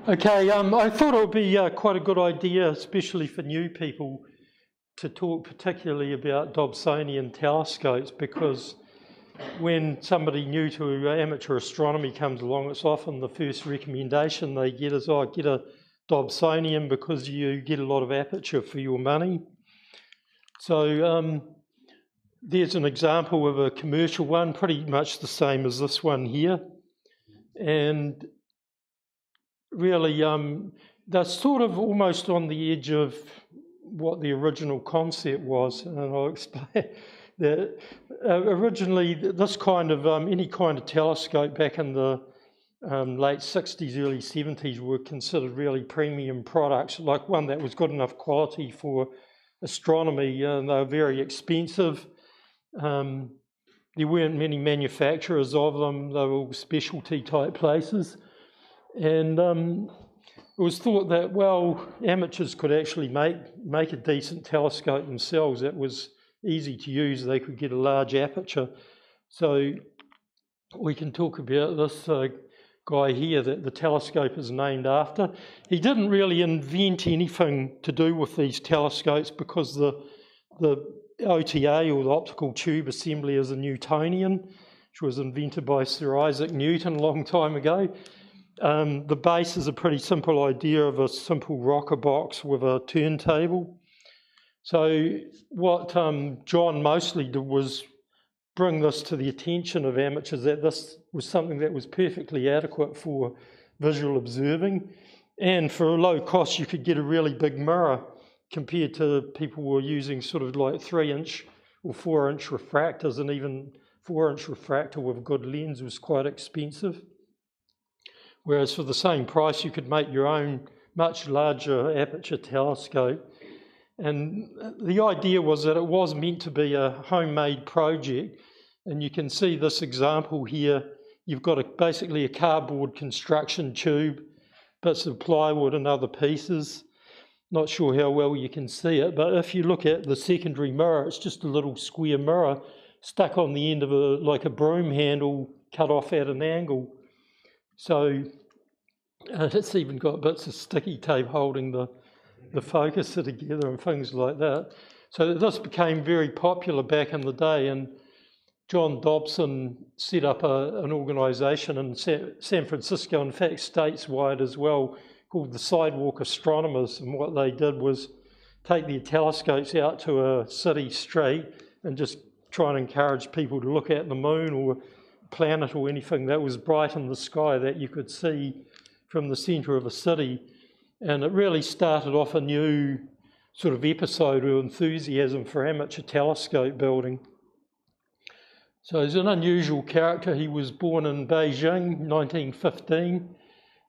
Okay, I thought it would be quite a good idea, especially for new people, to talk particularly about Dobsonian telescopes, because when somebody new to amateur astronomy comes along, it's often the first recommendation they get is, oh, get a Dobsonian because you get a lot of aperture for your money. So there's an example of a commercial one, pretty much the same as this one here. And really, they're sort of almost on the edge of what the original concept was, and I'll explain that. Originally, this kind of any kind of telescope back in the late 60s, early 70s were considered really premium products, like one that was good enough quality for astronomy, and they were very expensive. There weren't many manufacturers of them, they were all specialty type places. And it was thought that, well, amateurs could actually make a decent telescope themselves that was easy to use. They could get a large aperture. So we can talk about this guy here that the telescope is named after. He didn't really invent anything to do with these telescopes because the OTA, or the optical tube assembly, is a Newtonian, which was invented by Sir Isaac Newton a long time ago. The base is a pretty simple idea of a simple rocker box with a turntable. So what John mostly did was bring this to the attention of amateurs, that this was something that was perfectly adequate for visual observing, and for a low cost you could get a really big mirror compared to people who were using sort of like 3-inch or 4-inch refractors, and even 4-inch refractor with a good lens was quite expensive. Whereas for the same price, you could make your own much larger aperture telescope. And the idea was that it was meant to be a homemade project. And you can see this example here. You've got basically a cardboard construction tube, bits of plywood and other pieces. Not sure how well you can see it, but if you look at the secondary mirror, it's just a little square mirror stuck on the end of like a broom handle cut off at an angle. So it's even got bits of sticky tape holding the focuser together and things like that. So this became very popular back in the day, and John Dobson set up an organisation in San Francisco, in fact stateswide as well, called the Sidewalk Astronomers. And what they did was take their telescopes out to a city street and just try and encourage people to look at the moon or planet or anything that was bright in the sky that you could see from the centre of a city. And it really started off a new sort of episode of enthusiasm for amateur telescope building. So he's an unusual character. He was born in Beijing, 1915,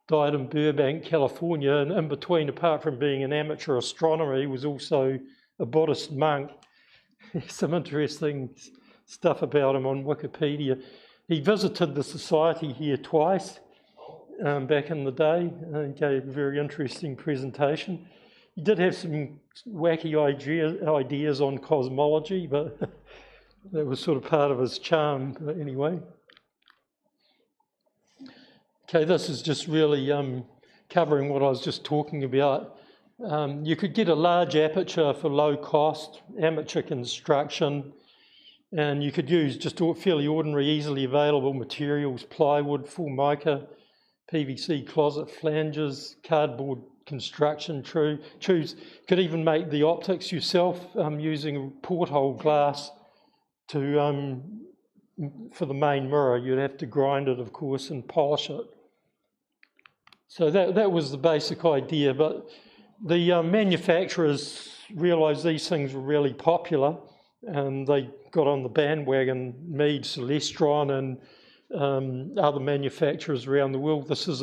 died in Burbank, California, and in between, apart from being an amateur astronomer, he was also a Buddhist monk. There's some interesting stuff about him on Wikipedia. He visited the society here twice back in the day and gave a very interesting presentation. He did have some wacky ideas on cosmology, but that was sort of part of his charm. But anyway. Okay, this is just really covering what I was just talking about. You could get a large aperture for low cost, amateur construction, and you could use just fairly ordinary, easily available materials, plywood, Formica, PVC closet flanges, cardboard construction tubes. You could even make the optics yourself using porthole glass for the main mirror. You'd have to grind it, of course, and polish it. So that was the basic idea, but the manufacturers realised these things were really popular, and they got on the bandwagon. Meade, Celestron, and other manufacturers around the world. This is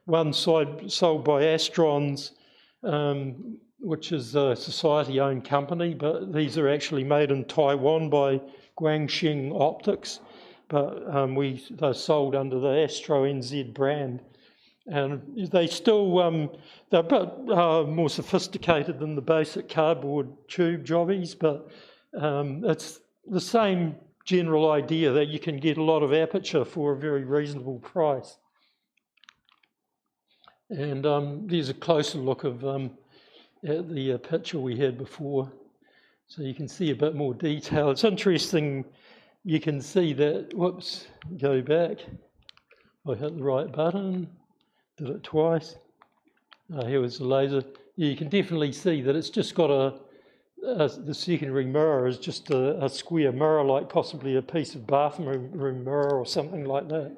one sold by Astrons, which is a society-owned company, but these are actually made in Taiwan by Guangxing Optics, but they're sold under the Astro NZ brand. And they still, they're a bit more sophisticated than the basic cardboard tube jobbies, but it's the same general idea that you can get a lot of aperture for a very reasonable price. And there's a closer look of at the picture we had before. So you can see a bit more detail. It's interesting, you can see that, whoops, go back. I hit the right button, did it twice. Here was the laser. Yeah, you can definitely see that it's just got the secondary mirror is just a square mirror, like possibly a piece of bathroom mirror or something like that.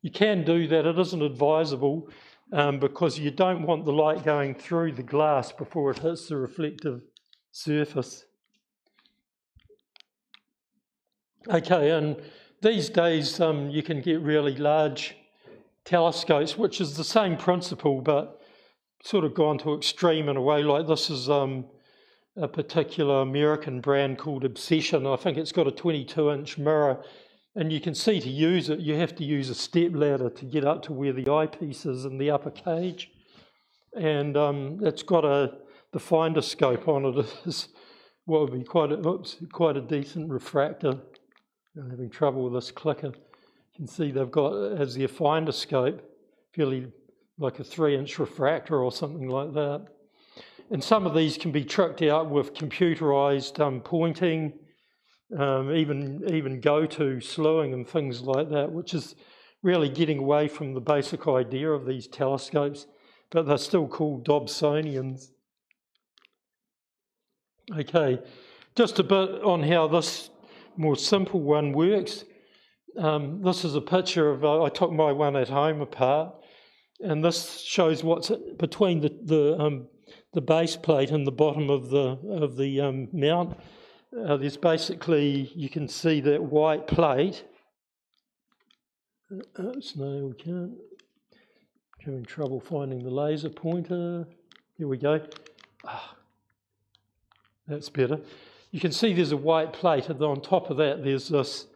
You can do that, it isn't advisable because you don't want the light going through the glass before it hits the reflective surface. Okay, and these days you can get really large telescopes, which is the same principle, but sort of gone to extreme in a way. Like this is a particular American brand called Obsession. I think it's got a 22-inch mirror, and you can see to use it, you have to use a step ladder to get up to where the eyepiece is in the upper cage. And it's got the finder scope on it. Is what would be quite a decent refractor. I'm having trouble with this clicker. You can see they've got, as their finder scope, fairly like a 3-inch refractor or something like that. And some of these can be tricked out with computerized pointing, even go-to slewing and things like that, which is really getting away from the basic idea of these telescopes, but they're still called Dobsonians. Okay, just a bit on how this more simple one works. This is a picture of, I took my one at home apart, and this shows what's between the base plate and the bottom of the mount. There's basically, you can see that white plate. Oops, no, we can't. Having trouble finding the laser pointer. Here we go. That's better. You can see there's a white plate, and on top of that there's this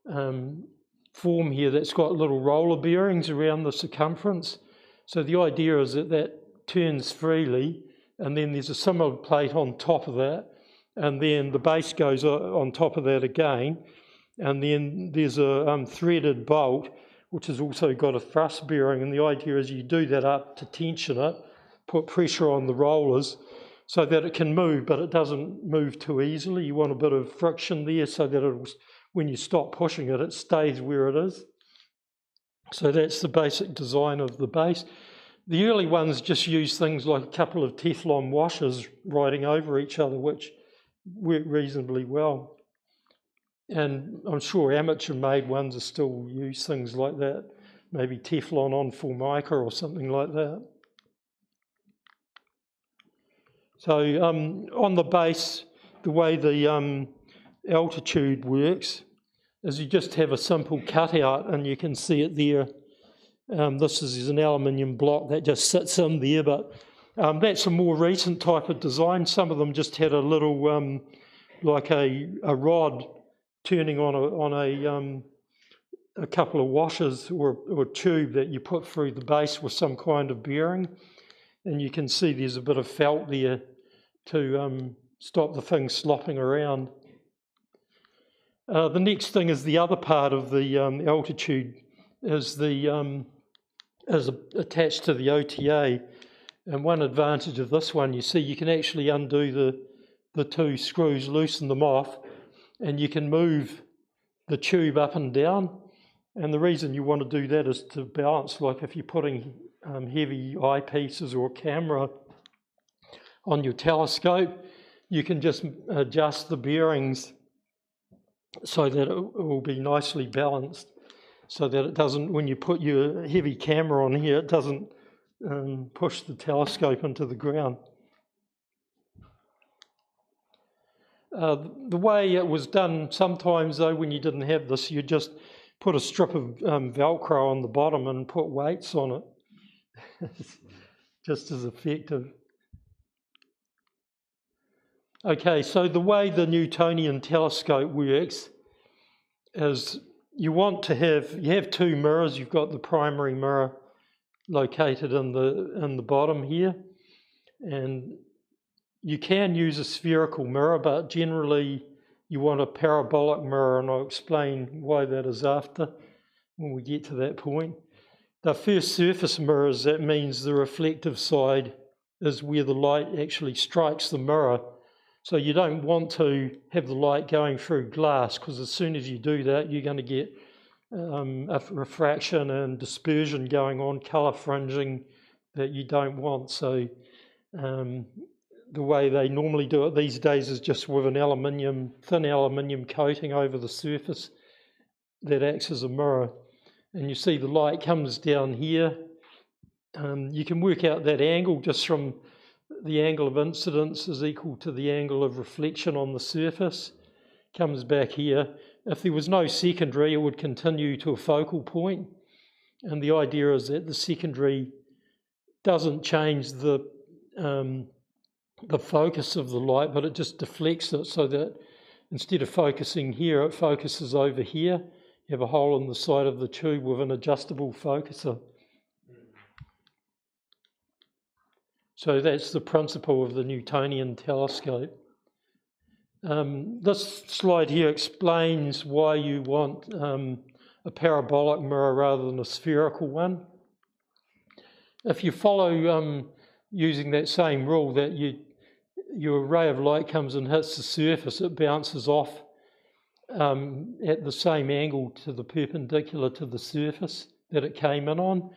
form here that's got little roller bearings around the circumference. So the idea is that that turns freely, and then there's a similar plate on top of that, and then the base goes on top of that again, and then there's a threaded bolt which has also got a thrust bearing, and the idea is you do that up to tension it, put pressure on the rollers so that it can move, but it doesn't move too easily. You want a bit of friction there so that it'll, when you stop pushing it, it stays where it is. So that's the basic design of the base. The early ones just use things like a couple of Teflon washers riding over each other, which work reasonably well. And I'm sure amateur-made ones are still use things like that, maybe Teflon on Formica or something like that. So on the base, the way the altitude works is you just have a simple cutout, and you can see it there. This is an aluminium block that just sits in there, but that's a more recent type of design. Some of them just had a little, like a rod turning on a couple of washers or a tube that you put through the base with some kind of bearing. And you can see there's a bit of felt there to stop the thing slopping around. The next thing is the other part of the altitude is attached to the OTA. And one advantage of this one, you see, you can actually undo the two screws, loosen them off, and you can move the tube up and down. And the reason you want to do that is to balance, like if you're putting heavy eyepieces or camera on your telescope, you can just adjust the bearings so that it will be nicely balanced, so that it doesn't, when you put your heavy camera on here, it doesn't push the telescope into the ground. The way it was done sometimes, though, when you didn't have this, you just put a strip of Velcro on the bottom and put weights on it. Just as effective. Okay, so the way the Newtonian telescope works is you have two mirrors. You've got the primary mirror located in the bottom here, and you can use a spherical mirror, but generally you want a parabolic mirror, and I'll explain why that is after when we get to that point. the first surface mirrors. That means the reflective side is where the light actually strikes the mirror. So you don't want to have the light going through glass, because as soon as you do that, you're going to get a refraction and dispersion going on, colour fringing that you don't want. So the way they normally do it these days is just with an thin aluminium coating over the surface that acts as a mirror. And you see the light comes down here. You can work out that angle just from the angle of incidence is equal to the angle of reflection on the surface. Comes back here. If there was no secondary, it would continue to a focal point. And the idea is that the secondary doesn't change the focus of the light, but it just deflects it, so that instead of focusing here, it focuses over here. You have a hole in the side of the tube with an adjustable focuser. So that's the principle of the Newtonian telescope. This slide here explains why you want a parabolic mirror rather than a spherical one. If you follow using that same rule, that your ray of light comes and hits the surface, it bounces off at the same angle to the perpendicular to the surface that it came in on.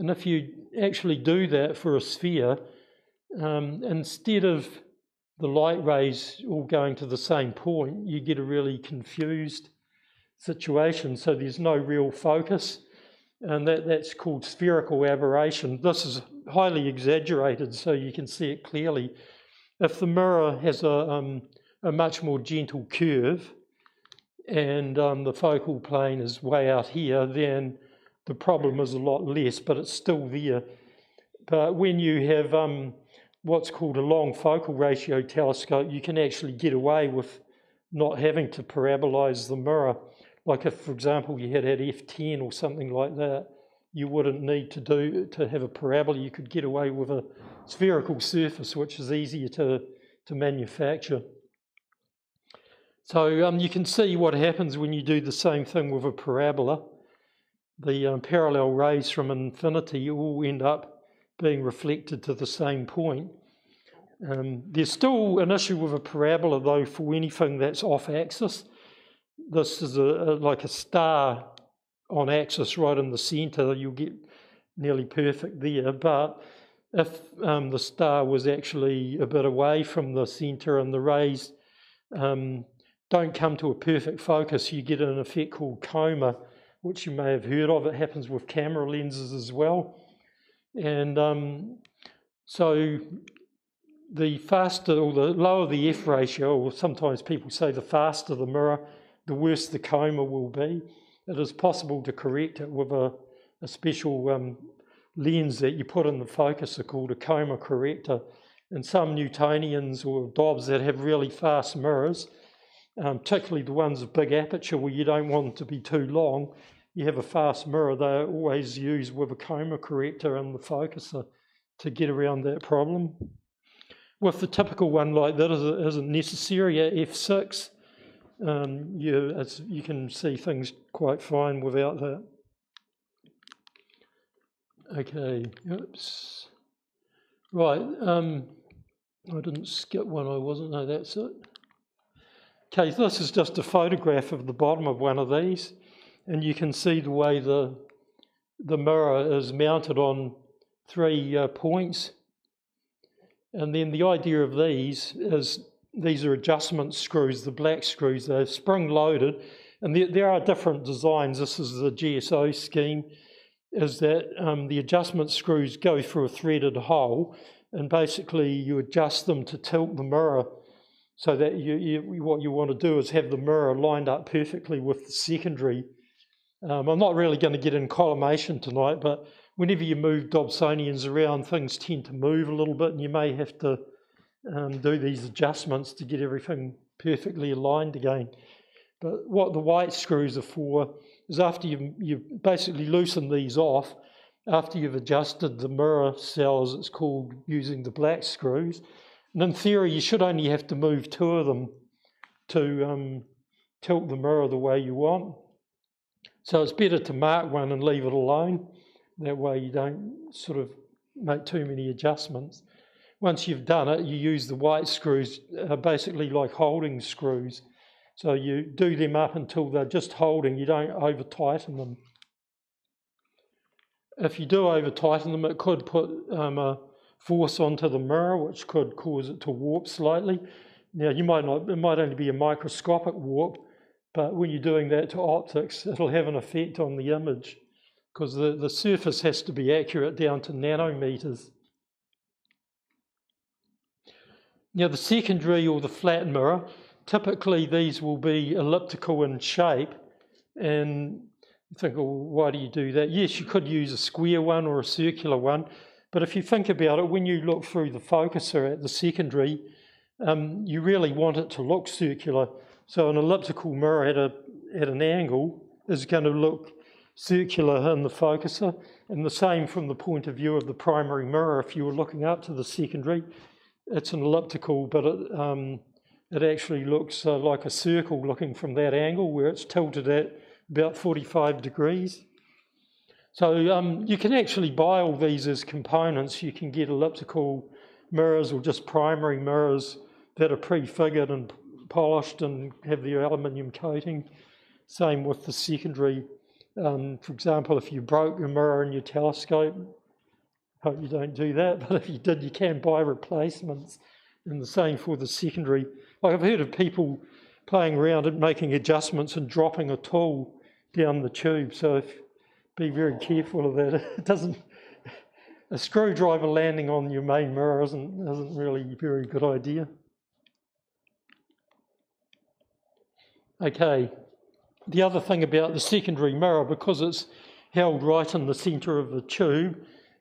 And if you actually do that for a sphere, instead of the light rays all going to the same point, you get a really confused situation. So there's no real focus, and that's called spherical aberration. This is highly exaggerated, so you can see it clearly. If the mirror has a much more gentle curve, and the focal plane is way out here, then the problem is a lot less, but it's still there. But when you have what's called a long focal ratio telescope, you can actually get away with not having to parabolize the mirror. Like if, for example, you had f10 or something like that, you wouldn't need to have a parabola. You could get away with a spherical surface, which is easier to manufacture. So you can see what happens when you do the same thing with a parabola. The parallel rays from infinity all end up being reflected to the same point. There's still an issue with a parabola, though, for anything that's off-axis. This is like a star on axis right in the centre. You'll get nearly perfect there. But if the star was actually a bit away from the centre and the rays don't come to a perfect focus, you get an effect called coma, which you may have heard of. It happens with camera lenses as well. And so the faster or the lower the F ratio, or sometimes people say the faster the mirror, the worse the coma will be. It is possible to correct it with a special lens that you put in the focuser called a coma corrector. And some Newtonians or Dobs that have really fast mirrors, particularly the ones of big aperture where you don't want them to be too long, you have a fast mirror, they're always used with a coma corrector in the focuser to get around that problem. With the typical one like that, it isn't necessary. At f6, you can see things quite fine without that. Okay, oops. Right, I didn't skip one, no, that's it. Okay, so this is just a photograph of the bottom of one of these, and you can see the way the mirror is mounted on 3 points. And then the idea of these is these are adjustment screws, the black screws. They're spring-loaded, and there are different designs. This is the GSO scheme, is that the adjustment screws go through a threaded hole, and basically you adjust them to tilt the mirror, so that what you want to do is have the mirror lined up perfectly with the secondary. I'm not really going to get in collimation tonight, but whenever you move Dobsonians around, things tend to move a little bit, and you may have to do these adjustments to get everything perfectly aligned again. But what the white screws are for is after you basically loosen these off, after you've adjusted the mirror cell, as it's called, using the black screws. And in theory, you should only have to move 2 of them to tilt the mirror the way you want. So it's better to mark one and leave it alone That way you don't sort of make too many adjustments. Once you've done it, you use the white screws, basically like holding screws. So you do them up until they're just holding, you don't over tighten them. If you do over tighten them, it could put a force onto the mirror, which could cause it to warp slightly. Now, it might only be a microscopic warp, but when you're doing that to optics, it'll have an effect on the image, because the surface has to be accurate down to nanometers. Now, the secondary or the flat mirror, typically these will be elliptical in shape, and you think, well, why do you do that? Yes, you could use a square one or a circular one, but if you think about it, when you look through the focuser at the secondary, you really want it to look circular. So an elliptical mirror at an angle is going to look circular in the focuser, and the same from the point of view of the primary mirror. If you were looking up to the secondary, it's an elliptical, but it actually looks like a circle looking from that angle, where it's tilted at about 45 degrees. So you can actually buy all these as components. You can get elliptical mirrors or just primary mirrors that are prefigured and polished and have the aluminium coating. Same with the secondary. For example, if you broke a mirror in your telescope, hope you don't do that, but if you did, you can buy replacements. And the same for the secondary. Like, I've heard of people playing around and making adjustments and dropping a tool down the tube, so be very careful of that. It doesn't, a screwdriver landing on your main mirror isn't really a very good idea. Okay, the other thing about the secondary mirror, because it's held right in the centre of the tube,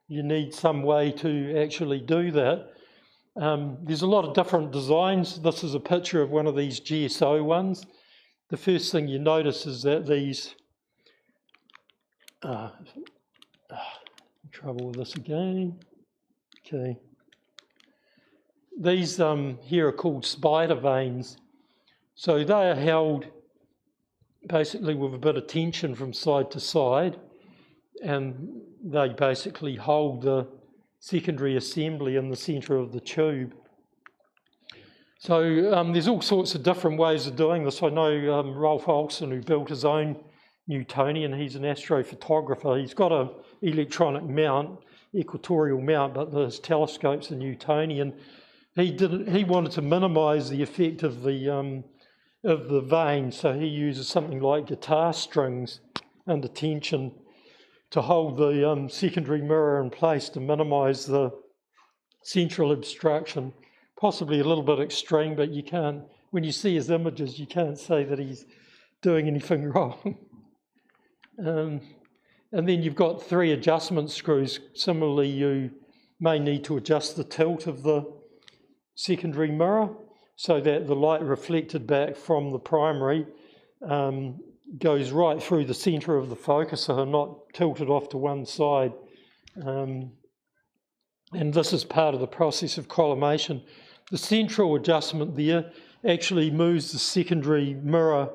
you need some way to actually do that. There's a lot of different designs. This is a picture of one of these GSO ones. The first thing you notice is that these, trouble with this again. Okay. These here are called spider vanes. So they are held basically with a bit of tension from side to side, and they basically hold the secondary assembly in the centre of the tube. So there's all sorts of different ways of doing this. I know Rolf Olsen, who built his own Newtonian, he's an astrophotographer. He's got an electronic mount, equatorial mount, but his telescope's a Newtonian. He wanted to minimise the effect of the vane, so he uses something like guitar strings under tension to hold the secondary mirror in place to minimise the central obstruction. Possibly a little bit extreme, but you can't, when you see his images, you can't say that he's doing anything wrong. And then you've got 3 adjustment screws. Similarly, you may need to adjust the tilt of the secondary mirror so that the light reflected back from the primary goes right through the centre of the focuser and not tilted off to one side. And this is part of the process of collimation. The central adjustment there actually moves the secondary mirror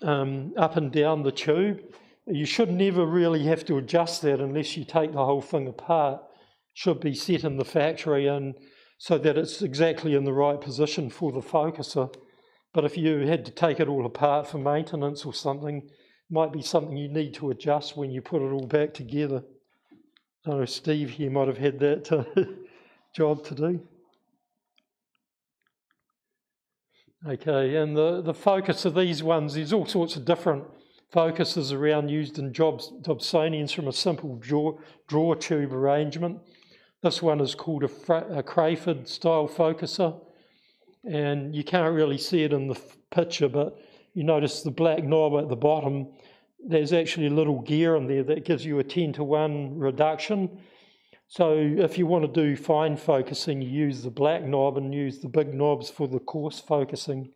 up and down the tube. You should never really have to adjust that unless you take the whole thing apart. It should be set in the factory and so that it's exactly in the right position for the focuser. But if you had to take it all apart for maintenance or something, it might be something you need to adjust when you put it all back together. I know Steve here might have had that job to do. Okay, and the focus of these ones, there's all sorts of different focuses around used in Dobsonians, from a simple draw tube arrangement. This one is called a Crayford style focuser, and you can't really see it in the picture, but you notice the black knob at the bottom. There's actually a little gear in there that gives you a 10-to-1 reduction. So if you want to do fine focusing, you use the black knob and use the big knobs for the coarse focusing.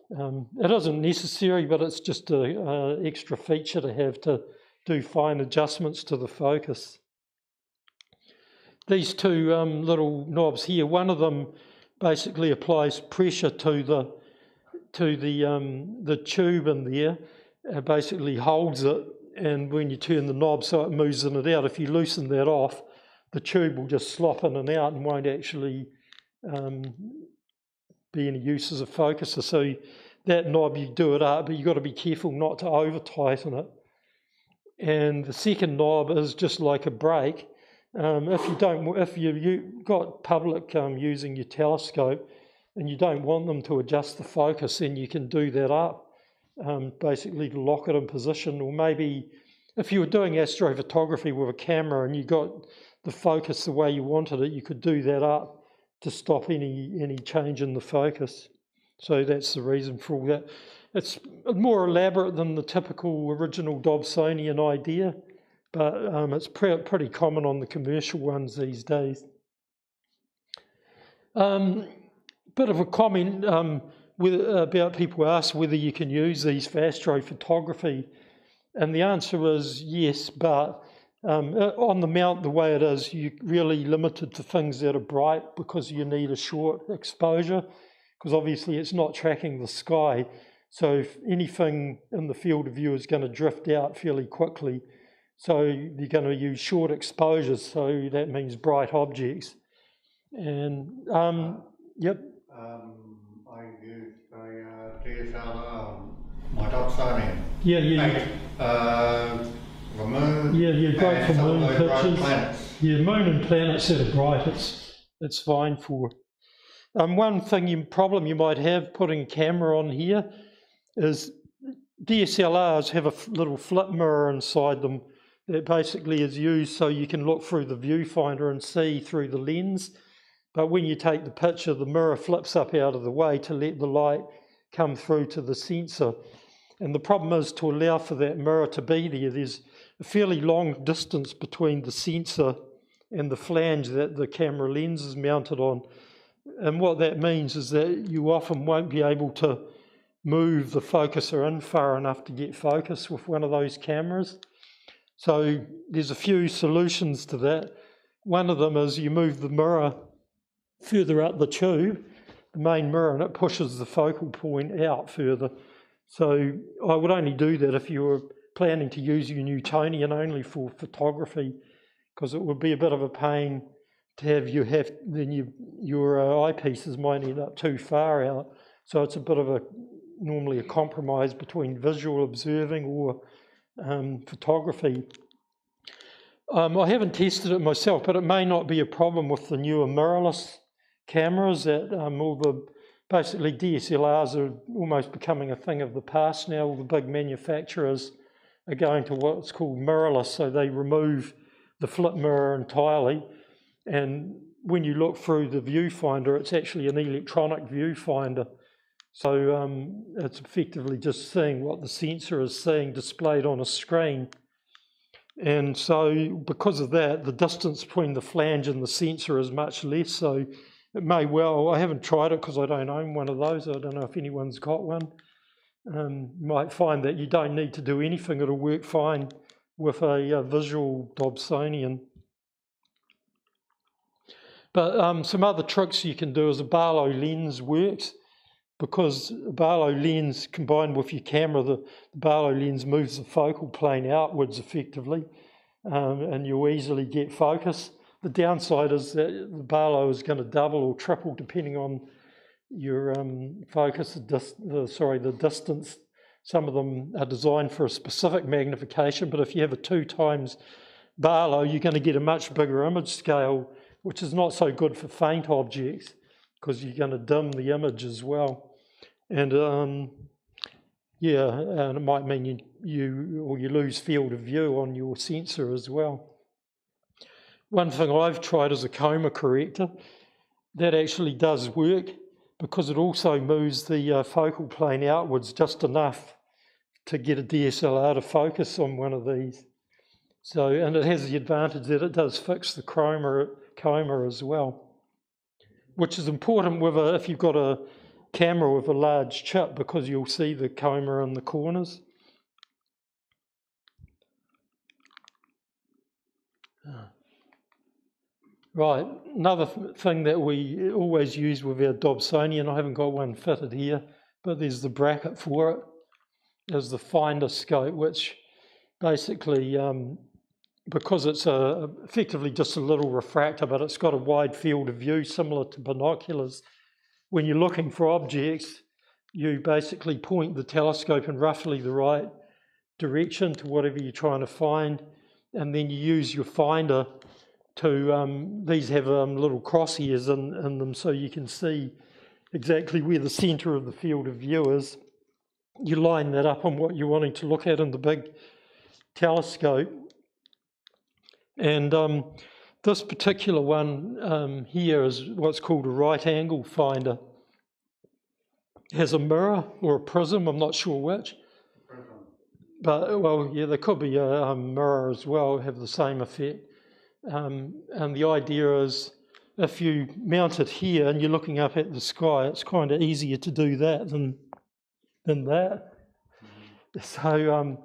It isn't necessary, but it's just an extra feature to have to do fine adjustments to the focus. These 2 little knobs here, one of them basically applies pressure to the tube in there, basically holds it, and when you turn the knob so it moves in and out, if you loosen that off, the tube will just slop in and out and won't actually be any use as a focuser. So that knob, you do it up, but you've got to be careful not to over tighten it. And the second knob is just like a brake. If you've got public using your telescope and you don't want them to adjust the focus, then you can do that up, basically to lock it in position. Or maybe if you were doing astrophotography with a camera and you got the focus the way you wanted it, you could do that up to stop any change in the focus. So that's the reason for all that. It's more elaborate than the typical original Dobsonian idea, but it's pretty common on the commercial ones these days. Bit of a comment about people ask whether you can use these for astrophotography, and the answer is yes, but on the mount the way it is, you're really limited to things that are bright because you need a short exposure, because obviously it's not tracking the sky. So if anything in the field of view is going to drift out fairly quickly. So you're going to use short exposures, so that means bright objects. And, yep. I used a DSLR, my Dobsonian. Yeah. The moon. Yeah, great for moon pictures. Planets. Yeah, moon and planets that are bright, it's fine for. One problem you might have putting a camera on here is DSLRs have a little flip mirror inside them that basically is used so you can look through the viewfinder and see through the lens. But when you take the picture, the mirror flips up out of the way to let the light come through to the sensor. And the problem is, to allow for that mirror to be there, there's a fairly long distance between the sensor and the flange that the camera lens is mounted on. And what that means is that you often won't be able to move the focuser in far enough to get focus with one of those cameras. So there's a few solutions to that. One of them is you move the mirror further up the tube, the main mirror, and it pushes the focal point out further. So I would only do that if you were planning to use your Newtonian only for photography, because it would be a bit of a pain to have your eyepieces might end up too far out. So it's a bit of normally a compromise between visual observing or photography. I haven't tested it myself, but it may not be a problem with the newer mirrorless cameras that basically DSLRs are almost becoming a thing of the past now. All the big manufacturers are going to what's called mirrorless, so they remove the flip mirror entirely, and when you look through the viewfinder, it's actually an electronic viewfinder. So it's effectively just seeing what the sensor is seeing displayed on a screen. And so because of that, the distance between the flange and the sensor is much less. So it may well, I haven't tried it because I don't own one of those. I don't know if anyone's got one. You might find that you don't need to do anything. It'll work fine with a visual Dobsonian. But some other tricks you can do is a Barlow lens works, because a Barlow lens combined with your camera, the Barlow lens moves the focal plane outwards effectively, and you'll easily get focus. The downside is that the Barlow is going to double or triple depending on your focus, the distance. Some of them are designed for a specific magnification, but if you have a 2 times Barlow, you're going to get a much bigger image scale, which is not so good for faint objects because you're going to dim the image as well. And and it might mean you lose field of view on your sensor as well. One thing I've tried is a coma corrector. That actually does work because it also moves the focal plane outwards just enough to get a DSLR to focus on one of these. So, and it has the advantage that it does fix the coma as well, which is important if you've got a camera with a large chip, because you'll see the coma in the corners. Right, another thing that we always use with our Dobsonian, I haven't got one fitted here, but there's the bracket for it, is the finder scope, which basically, because it's effectively just a little refractor, but it's got a wide field of view similar to binoculars. When you're looking for objects, you basically point the telescope in roughly the right direction to whatever you're trying to find, and then you use your finder to, these have little crosshairs in them so you can see exactly where the centre of the field of view is. You line that up on what you're wanting to look at in the big telescope. And this particular one here is what's called a right angle finder. It has a mirror or a prism, I'm not sure which. But, well, yeah, there could be a mirror as well, have the same effect. And the idea is if you mount it here and you're looking up at the sky, it's kind of easier to do that than that. So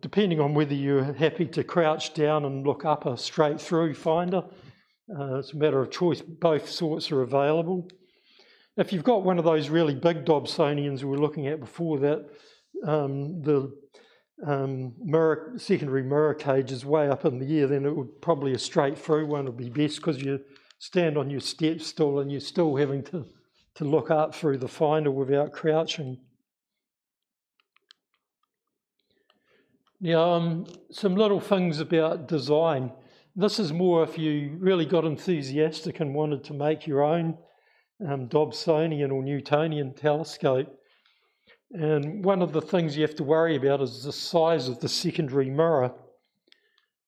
depending on whether you're happy to crouch down and look up a straight through finder, it's a matter of choice. Both sorts are available. If you've got one of those really big Dobsonians we were looking at before that, the secondary mirror cage is way up in the air, then it would probably a straight through one would be best, because you stand on your step stool and you're still having to look up through the finder without crouching. Now, some little things about design. This is more if you really got enthusiastic and wanted to make your own Dobsonian or Newtonian telescope. And one of the things you have to worry about is the size of the secondary mirror.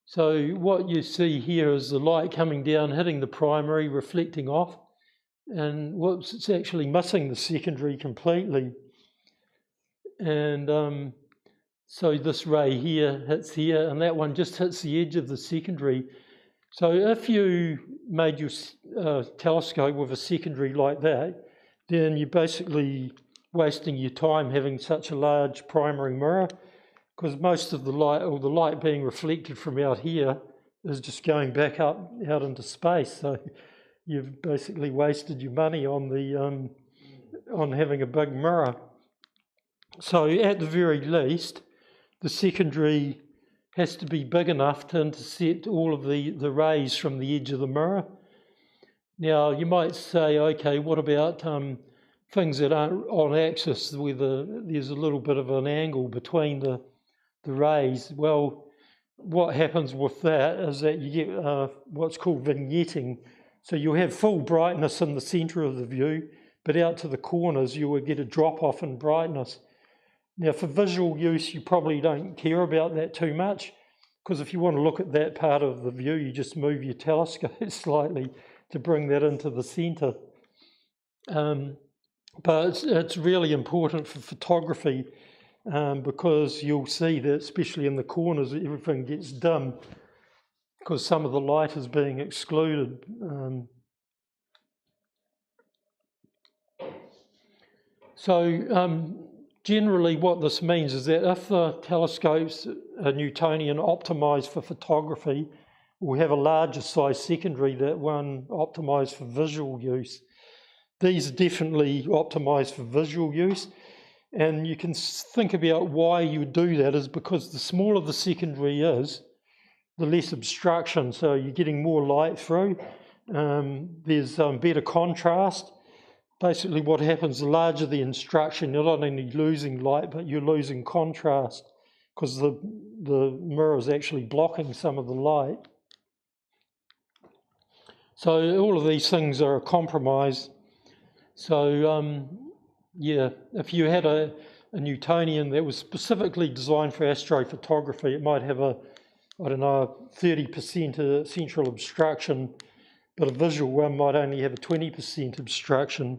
So what you see here is the light coming down, hitting the primary, reflecting off, and whoops, it's actually missing the secondary completely. And so this ray here hits here, and that one just hits the edge of the secondary. So if you made your telescope with a secondary like that, then you're basically wasting your time having such a large primary mirror, because most of the light, or the light being reflected from out here, is just going back up out into space. So you've basically wasted your money on the on having a big mirror. So at the very least, the secondary has to be big enough to intercept all of the rays from the edge of the mirror. Now you might say, okay, what about things that aren't on axis, where there's a little bit of an angle between the rays? Well, what happens with that is that you get what's called vignetting. So you'll have full brightness in the centre of the view, but out to the corners you will get a drop off in brightness. Now for visual use you probably don't care about that too much, because if you want to look at that part of the view you just move your telescope slightly to bring that into the centre. But it's really important for photography, because you'll see that especially in the corners everything gets dim because some of the light is being excluded. Generally what this means is that if the telescope's Newtonian optimised for photography, we'll have a larger size secondary that one optimised for visual use. These are definitely optimised for visual use, and you can think about why you do that is because the smaller the secondary is, the less obstruction, so you're getting more light through. There's better contrast. Basically what happens, the larger the instruction, you're not only losing light, but you're losing contrast, because the mirror is actually blocking some of the light. So all of these things are a compromise. So yeah, if you had a Newtonian that was specifically designed for astrophotography, it might have a, I don't know, 30% central obstruction, but a visual one might only have a 20% obstruction.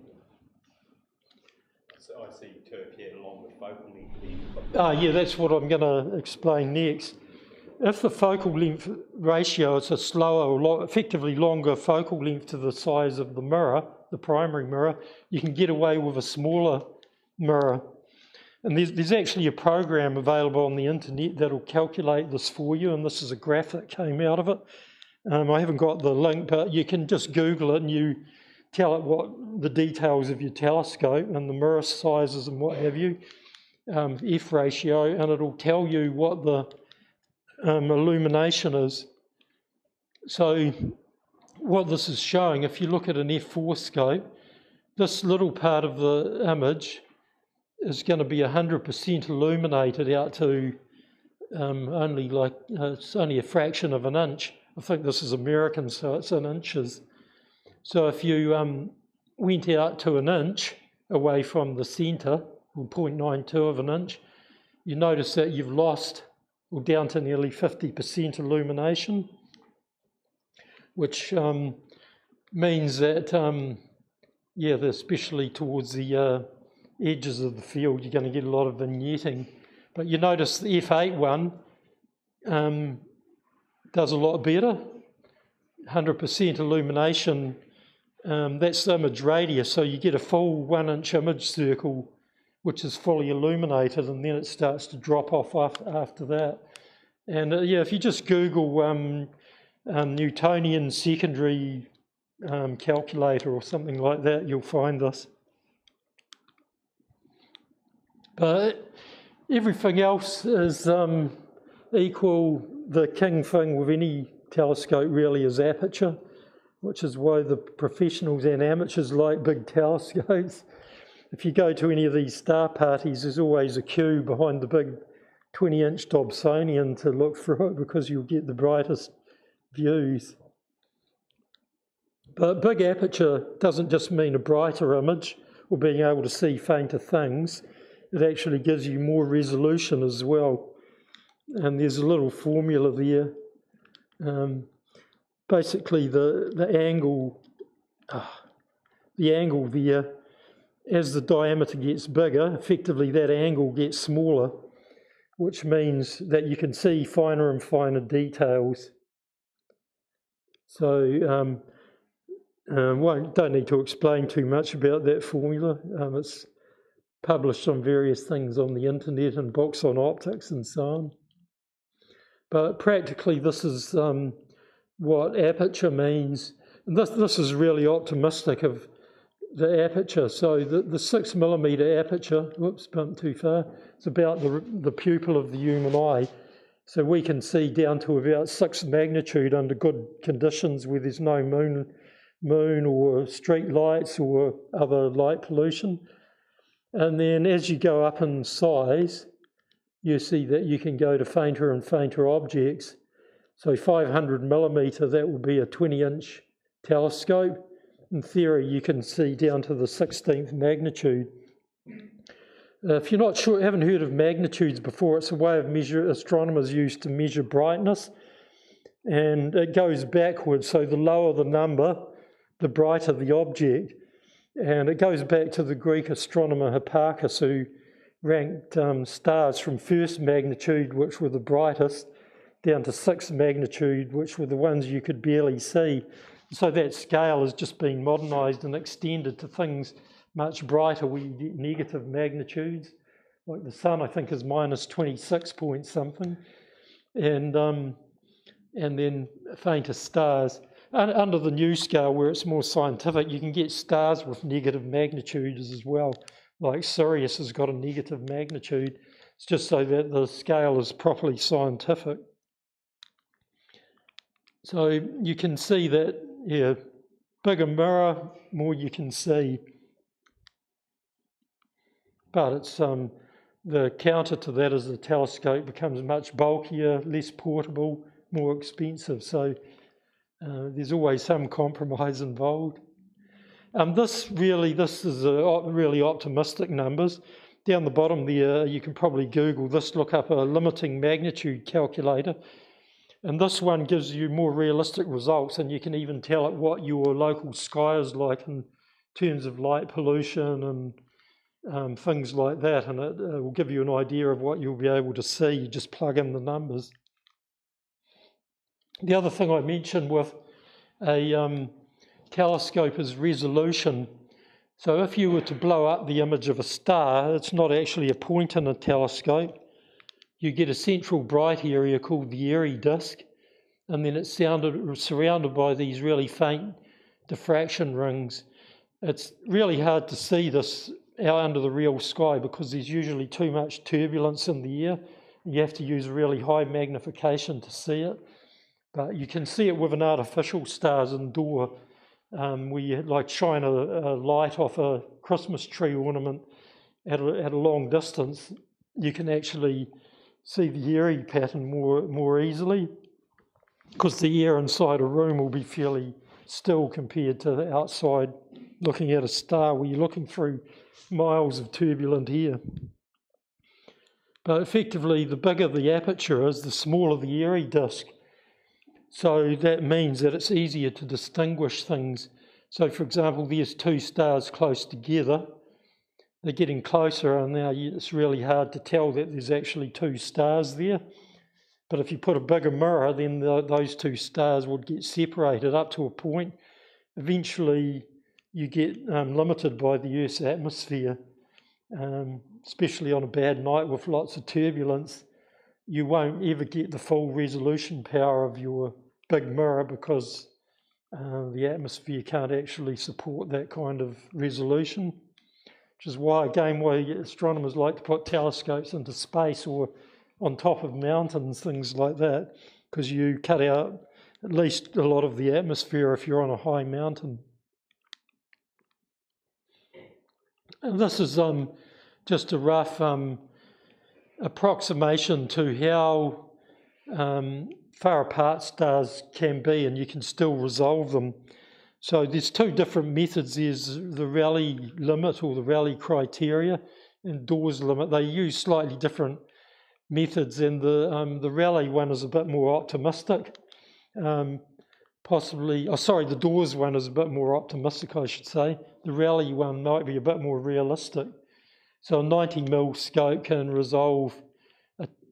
So I see turf here along the focal length. Yeah, that's what I'm going to explain next. If the focal length ratio is a slower or effectively longer focal length to the size of the mirror, the primary mirror, you can get away with a smaller mirror. And there's actually a program available on the internet that'll calculate this for you, and this is a graph that came out of it. I haven't got the link, but you can just Google it and you tell it what the details of your telescope and the mirror sizes and what have you, F ratio, and it'll tell you what the illumination is. So what this is showing, if you look at an F4 scope, this little part of the image is going to be 100% illuminated out to only like, it's only a fraction of an inch. I think this is American, so it's in inches. So if you went out to an inch away from the centre, or 0.92 of an inch, you notice that you've lost, or down to nearly 50% illumination, which means that, yeah, especially towards the edges of the field, you're going to get a lot of vignetting. But you notice the F8 one does a lot better, 100% illumination. That's the image radius, so you get a full 1 inch image circle which is fully illuminated, and then it starts to drop off after that. And yeah, if you just Google Newtonian secondary calculator or something like that, you'll find this. But everything else is equal. The king thing with any telescope really is aperture, which is why the professionals and amateurs like big telescopes. If you go to any of these star parties, there's always a queue behind the big 20-inch Dobsonian to look through it, because you'll get the brightest views. But big aperture doesn't just mean a brighter image or being able to see fainter things. It actually gives you more resolution as well. And there's a little formula there. Basically, the angle there, as the diameter gets bigger, effectively that angle gets smaller, which means that you can see finer and finer details. So don't need to explain too much about that formula. It's published on various things on the internet and books on optics and so on. But practically this is what aperture means. And this is really optimistic of the aperture. So the 6mm aperture, whoops, bumped too far, it's about the pupil of the human eye. So we can see down to about 6 magnitude under good conditions where there's no moon or street lights or other light pollution. And then as you go up in size, you see that you can go to fainter and fainter objects. So 500mm, that will be a 20-inch telescope. In theory, you can see down to the 16th magnitude. If you're not sure, haven't heard of magnitudes before, it's a way of astronomers use to measure brightness. And it goes backwards, so the lower the number, the brighter the object. And it goes back to the Greek astronomer Hipparchus, who ranked stars from 1st magnitude, which were the brightest, down to 6th magnitude, which were the ones you could barely see. So that scale has just been modernised and extended to things much brighter where you get negative magnitudes. Like the sun, I think, is minus 26 point something. And then fainter stars. Under the new scale, where it's more scientific, you can get stars with negative magnitudes as well. Like Sirius has got a negative magnitude. It's just so that the scale is properly scientific. So you can see that, yeah, bigger mirror, more you can see. But it's the counter to that is the telescope becomes much bulkier, less portable, more expensive. So there's always some compromise involved. This is really optimistic numbers. Down the bottom there, you can probably Google this, look up a limiting magnitude calculator. And this one gives you more realistic results, and you can even tell it what your local sky is like in terms of light pollution and things like that. And it will give you an idea of what you'll be able to see. You just plug in the numbers. The other thing I mentioned with a telescope is resolution. So if you were to blow up the image of a star, it's not actually a point in a telescope. You get a central bright area called the Airy disk, and then it's surrounded by these really faint diffraction rings. It's really hard to see this out under the real sky because there's usually too much turbulence in the air. You have to use really high magnification to see it. But you can see it with an artificial stars indoor, where you like shine a light off a Christmas tree ornament at a long distance. You can actually see the Airy pattern more easily because the air inside a room will be fairly still compared to the outside looking at a star where you're looking through miles of turbulent air. But effectively, the bigger the aperture is, the smaller the Airy disk. So that means that it's easier to distinguish things. So for example, there's two stars close together. They're getting closer and now it's really hard to tell that there's actually two stars there. But if you put a bigger mirror, then those two stars would get separated up to a point. Eventually, you get limited by the Earth's atmosphere, especially on a bad night with lots of turbulence. You won't ever get the full resolution power of your big mirror because the atmosphere can't actually support that kind of resolution, which is why, again, why astronomers like to put telescopes into space or on top of mountains, things like that, because you cut out at least a lot of the atmosphere if you're on a high mountain. And this is just a rough approximation to how far apart stars can be, and you can still resolve them. So there's two different methods. There's the Rayleigh limit or the Rayleigh criteria and Dawes limit. They use slightly different methods, and the Rayleigh one is a bit more optimistic. The Dawes one is a bit more optimistic, I should say. The Rayleigh one might be a bit more realistic. So a 90mm scope can resolve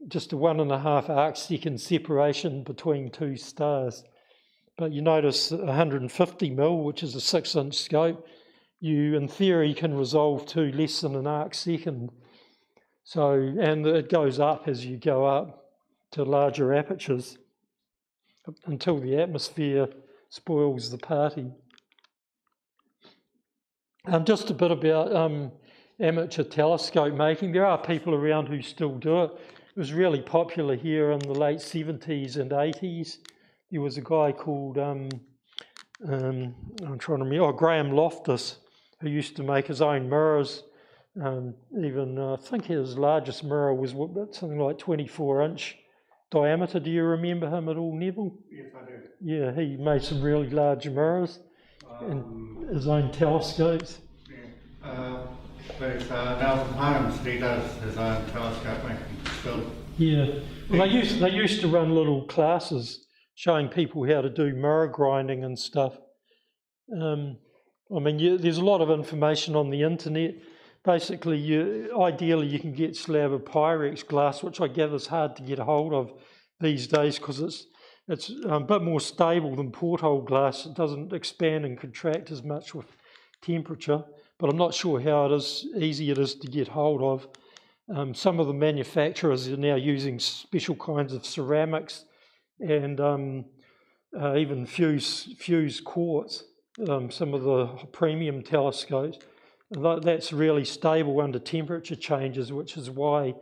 just a 1.5 arc-second separation between two stars. But you notice 150mm, which is a 6-inch scope, you in theory can resolve to less than an arc-second. So, and it goes up as you go up to larger apertures until the atmosphere spoils the party. Just a bit about amateur telescope making. There are people around who still do it. It was really popular here in the late 70s and 80s. There was a guy called, I'm trying to remember, Graham Loftus, who used to make his own mirrors. I think his largest mirror was something like 24-inch diameter. Do you remember him at all, Neville? Yes, I do. Yeah, he made some really large mirrors and his own telescopes. Yeah. There's Nelson Holmes, he does his own telescope making still. Yeah, well, they used to run little classes showing people how to do mirror grinding and stuff. There's a lot of information on the internet. Basically, ideally you can get slab of Pyrex glass, which I gather is hard to get a hold of these days because it's a bit more stable than porthole glass. It doesn't expand and contract as much with temperature, but I'm not sure how easy it is to get hold of. Some of the manufacturers are now using special kinds of ceramics and even fused quartz, some of the premium telescopes. That's really stable under temperature changes, which is why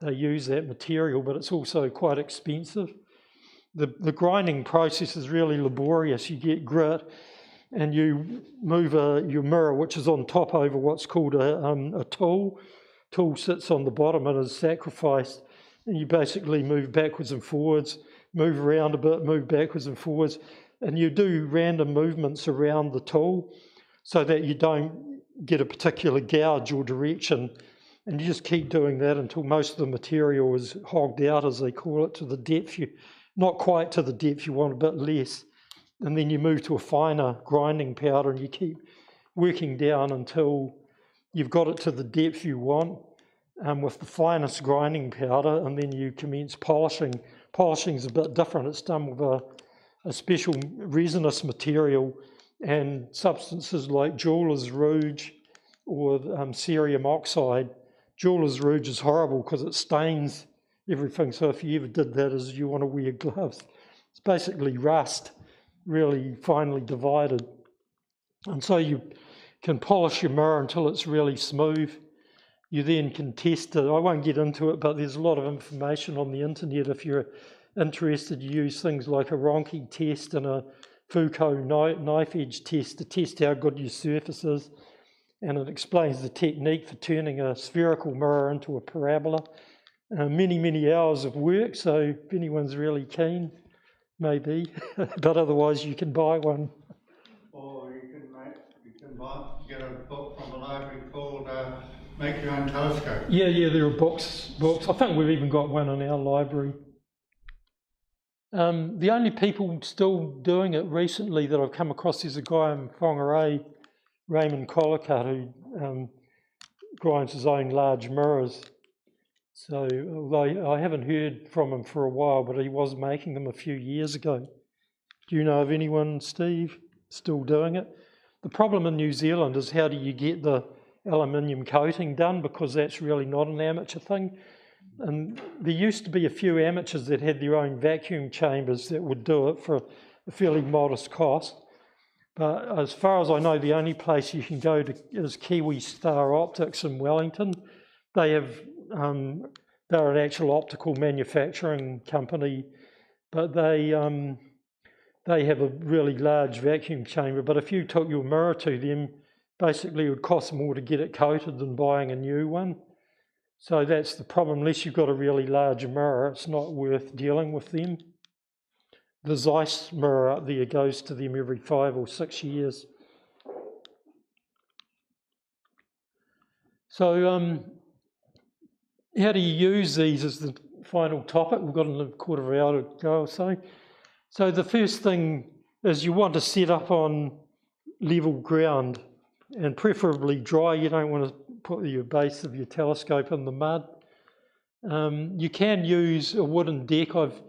they use that material, but it's also quite expensive. The grinding process is really laborious. You get grit and you move your mirror, which is on top, over what's called a tool. Tool sits on the bottom and is sacrificed, and you basically move backwards and forwards, move around a bit, move backwards and forwards, and you do random movements around the tool so that you don't get a particular gouge or direction, and you just keep doing that until most of the material is hogged out, as they call it, to the depth not quite to the depth you want, a bit less, and then you move to a finer grinding powder and you keep working down until you've got it to the depth you want with the finest grinding powder, and then you commence polishing. Polishing is a bit different. It's done with a special resinous material and substances like jeweler's rouge or cerium oxide. Jeweler's rouge is horrible because it stains everything, so if you ever did that, you want to wear gloves. It's basically rust, really finely divided. And so you can polish your mirror until it's really smooth. You then can test it. I won't get into it, but there's a lot of information on the internet if you're interested. You use things like a Ronchi test and a Foucault knife edge test to test how good your surface is, and it explains the technique for turning a spherical mirror into a parabola. Many hours of work, so if anyone's really keen, maybe, but otherwise you can buy one. Or you can get a book from the library called Make Your Own Telescope. Yeah, there are books. I think we've even got one in our library. The only people still doing it recently that I've come across is a guy in Whangarei, Raymond Collicott, who grinds his own large mirrors. So, although I haven't heard from him for a while, but he was making them a few years ago. Do you know of anyone, Steve, still doing it? The problem in New Zealand is how do you get the aluminium coating done, because that's really not an amateur thing. And there used to be a few amateurs that had their own vacuum chambers that would do it for a fairly modest cost. But as far as I know, the only place you can go to is Kiwi Star Optics in Wellington. They have, they're an actual optical manufacturing company, but they have a really large vacuum chamber. But if you took your mirror to them, basically it would cost more to get it coated than buying a new one. So that's the problem. Unless you've got a really large mirror, it's not worth dealing with them. The Zeiss mirror up there goes to them every 5 or 6 years. So how do you use these as the final topic? We've got a quarter of an hour to go or so. So the first thing is you want to set up on level ground, and preferably dry. You don't want to put your base of your telescope in the mud. You can use a wooden deck, I've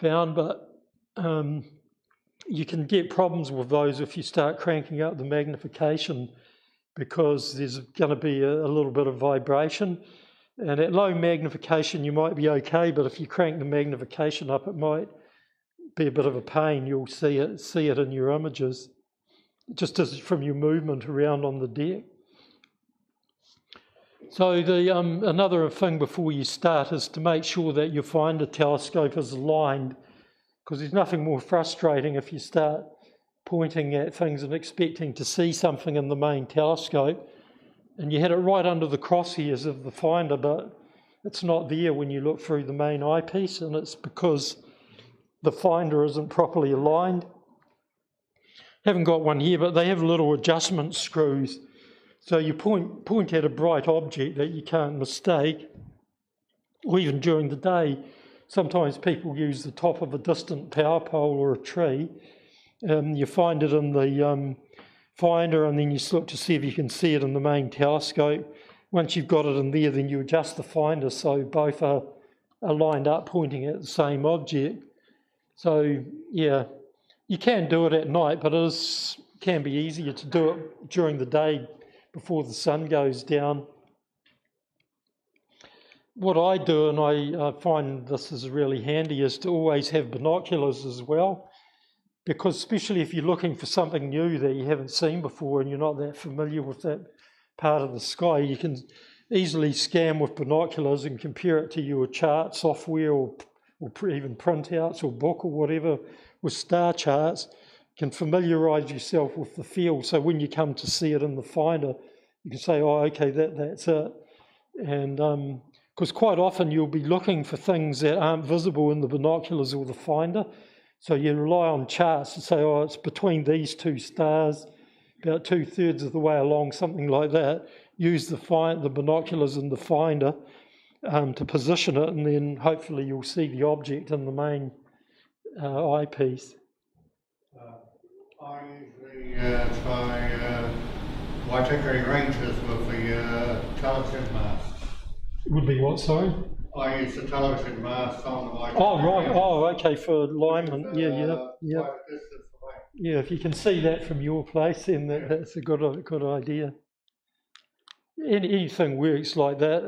found, but you can get problems with those if you start cranking up the magnification, because there's going to be a little bit of vibration. And at low magnification you might be okay, but if you crank the magnification up it might be a bit of a pain. You'll see it in your images, just as from your movement around on the deck. So the another thing before you start is to make sure that your finder telescope is aligned, because there's nothing more frustrating if you start pointing at things and expecting to see something in the main telescope and you had it right under the crosshairs of the finder, but it's not there when you look through the main eyepiece, and it's because the finder isn't properly aligned. Haven't got one here, but they have little adjustment screws. So you point at a bright object that you can't mistake, or even during the day. Sometimes people use the top of a distant power pole or a tree. You find it in the finder, and then you look to see if you can see it in the main telescope. Once you've got it in there, then you adjust the finder so both are lined up pointing at the same object. So yeah, you can do it at night, but it can be easier to do it during the day before the sun goes down. What I do, and I find this is really handy, is to always have binoculars as well, because especially if you're looking for something new that you haven't seen before and you're not that familiar with that part of the sky, you can easily scan with binoculars and compare it to your chart software or even printouts or book or whatever with star charts. You can familiarise yourself with the field, so when you come to see it in the finder, you can say, oh, okay, that's it. And because quite often you'll be looking for things that aren't visible in the binoculars or the finder, so you rely on charts to say, oh, it's between these two stars, about 2/3 of the way along, something like that. Use the binoculars in the finder to position it, and then hopefully you'll see the object in the main eyepiece. I usually try Waikiki Rangers with the television mast. Would be what, sorry? I use the television mast on the Waikiki. Oh, right. Oh, okay, for alignment. Yeah. Quite a distance away. Yeah, if you can see that from your place, then that's a good idea. Anything works like that.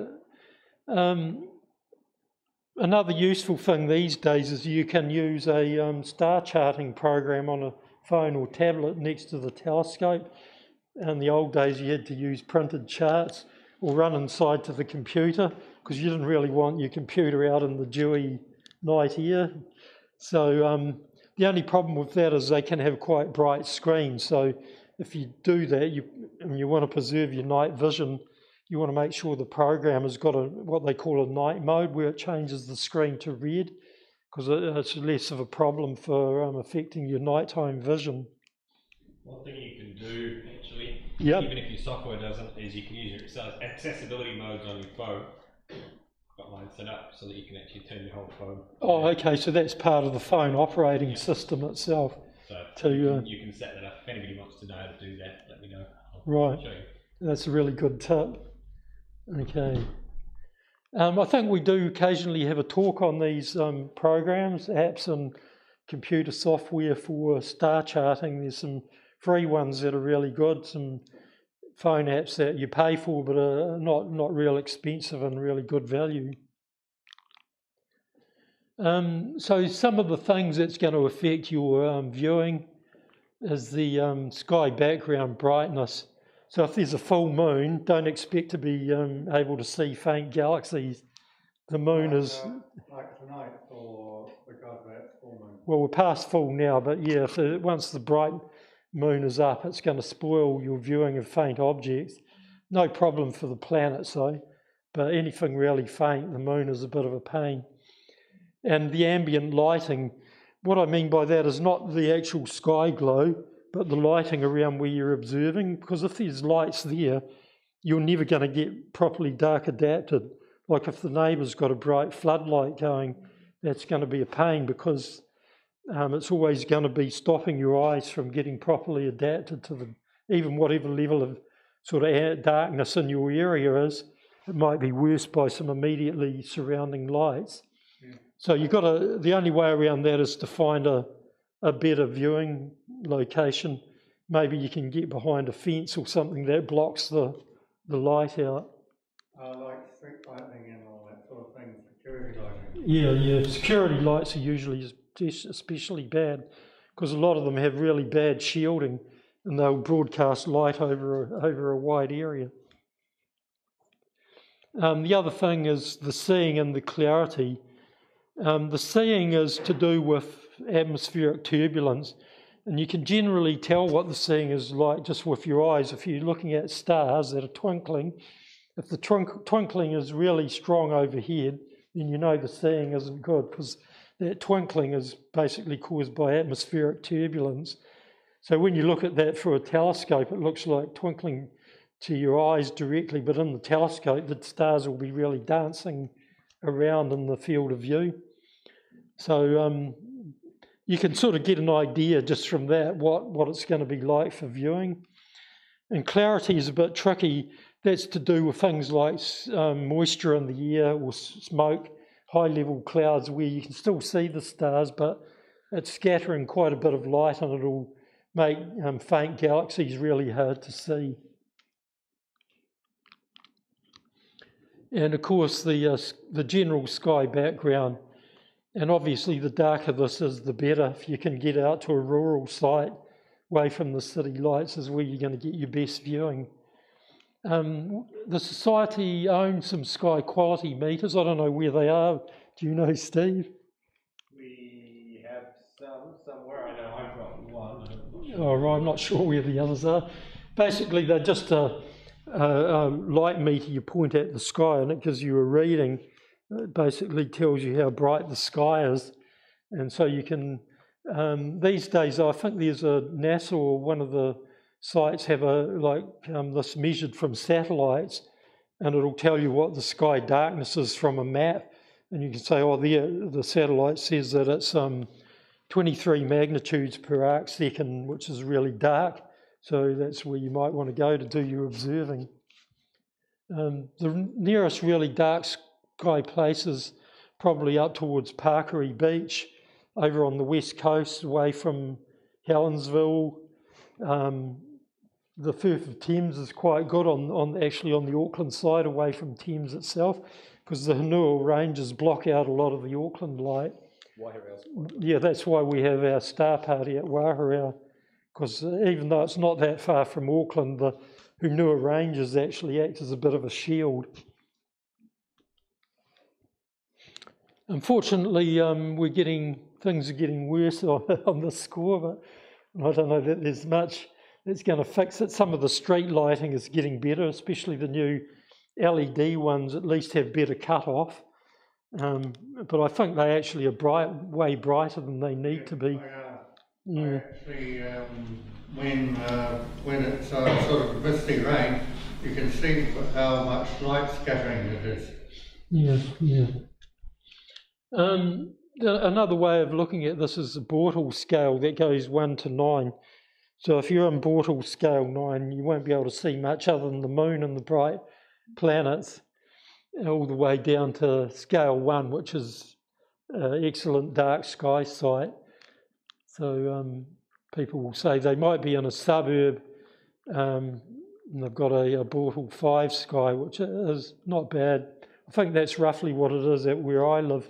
Another useful thing these days is you can use a star charting program on a phone or tablet next to the telescope. In the old days, you had to use printed charts or run inside to the computer because you didn't really want your computer out in the dewy night air. So the only problem with that is they can have quite bright screens. So if you do that, and you want to preserve your night vision, you want to make sure the program has got what they call a night mode, where it changes the screen to red, because it's less of a problem for affecting your nighttime vision. One thing you can do, actually, Yep. even if your software doesn't, is you can use your accessibility modes on your phone. Got mine set up so that you can actually turn your whole phone. Oh, okay, so that's part of the phone operating system itself. So you can set that up. If anybody wants to know how to do that, let me know. I'll show you. That's a really good tip. Okay. I think we do occasionally have a talk on these programs, apps and computer software for star charting. There's some free ones that are really good, some phone apps that you pay for but are not real expensive and really good value. So some of the things that's going to affect your viewing is the sky background brightness. So if there's a full moon, don't expect to be able to see faint galaxies. The moon is... Like tonight, or because that's full moon? Well, we're past full now, but yeah, once the bright moon is up, it's going to spoil your viewing of faint objects. No problem for the planets though, but anything really faint, the moon is a bit of a pain. And the ambient lighting, what I mean by that is not the actual sky glow, but the lighting around where you're observing, because if there's lights there, you're never going to get properly dark adapted. Like if the neighbour's got a bright floodlight going, that's going to be a pain because it's always going to be stopping your eyes from getting properly adapted to even whatever level of sort of darkness in your area is. It might be worse by some immediately surrounding lights. Yeah. So you've got the only way around that is to find a better viewing location. Maybe you can get behind a fence or something that blocks the light out. Like street lighting and all that sort of thing, security lighting. Yeah. Security lights are usually especially bad because a lot of them have really bad shielding and they'll broadcast light over a wide area. The other thing is the seeing and the clarity. The seeing is to do with atmospheric turbulence, and you can generally tell what the seeing is like just with your eyes. If you're looking at stars that are twinkling, if the twinkling is really strong overhead, then you know the seeing isn't good because that twinkling is basically caused by atmospheric turbulence. So when you look at that through a telescope, it looks like twinkling to your eyes directly, but in the telescope, the stars will be really dancing around in the field of view. So you can sort of get an idea just from that what it's going to be like for viewing. And clarity is a bit tricky. That's to do with things like moisture in the air or smoke, high-level clouds where you can still see the stars, but it's scattering quite a bit of light and it'll make faint galaxies really hard to see. And of course the general sky background, and obviously the darker this is the better. If you can get out to a rural site away from the city lights is where you're going to get your best viewing. The Society owns some sky quality meters. I don't know where they are. Do you know, Steve? We have some somewhere. I know I've got one. I'm not sure where the others are. Basically, they're just a light meter you point at the sky and it gives you a reading. It basically tells you how bright the sky is. And so you can, these days, I think there's a NASA or one of the sites have this measured from satellites, and it'll tell you what the sky darkness is from a map. And you can say, oh, the satellite says that it's 23 magnitudes per arc second, which is really dark. So that's where you might want to go to do your observing. The nearest really dark sky place is probably up towards Parkery Beach, over on the west coast, away from Helensville. The Firth of Thames is quite good actually on the Auckland side, away from Thames itself, because the Hanua Ranges block out a lot of the Auckland light. Wairau's Yeah, that's why we have our star party at Wairau, because even though it's not that far from Auckland, the Hunua Ranges actually act as a bit of a shield. Unfortunately, things are getting worse on this score, but I don't know that there's much that's going to fix it. Some of the street lighting is getting better, especially the new LED ones at least have better cut-off. But I think they actually are way brighter than they need to be. Yeah. Actually, when it's sort of misty rain, you can see how much light scattering it is. Yeah. Another way of looking at this is the Bortle scale that goes 1 to 9. So if you're on Bortle scale 9, you won't be able to see much other than the moon and the bright planets, all the way down to scale 1, which is excellent dark sky sight. So people will say they might be in a suburb and they've got a Bortle 5 sky, which is not bad. I think that's roughly what it is at where I live,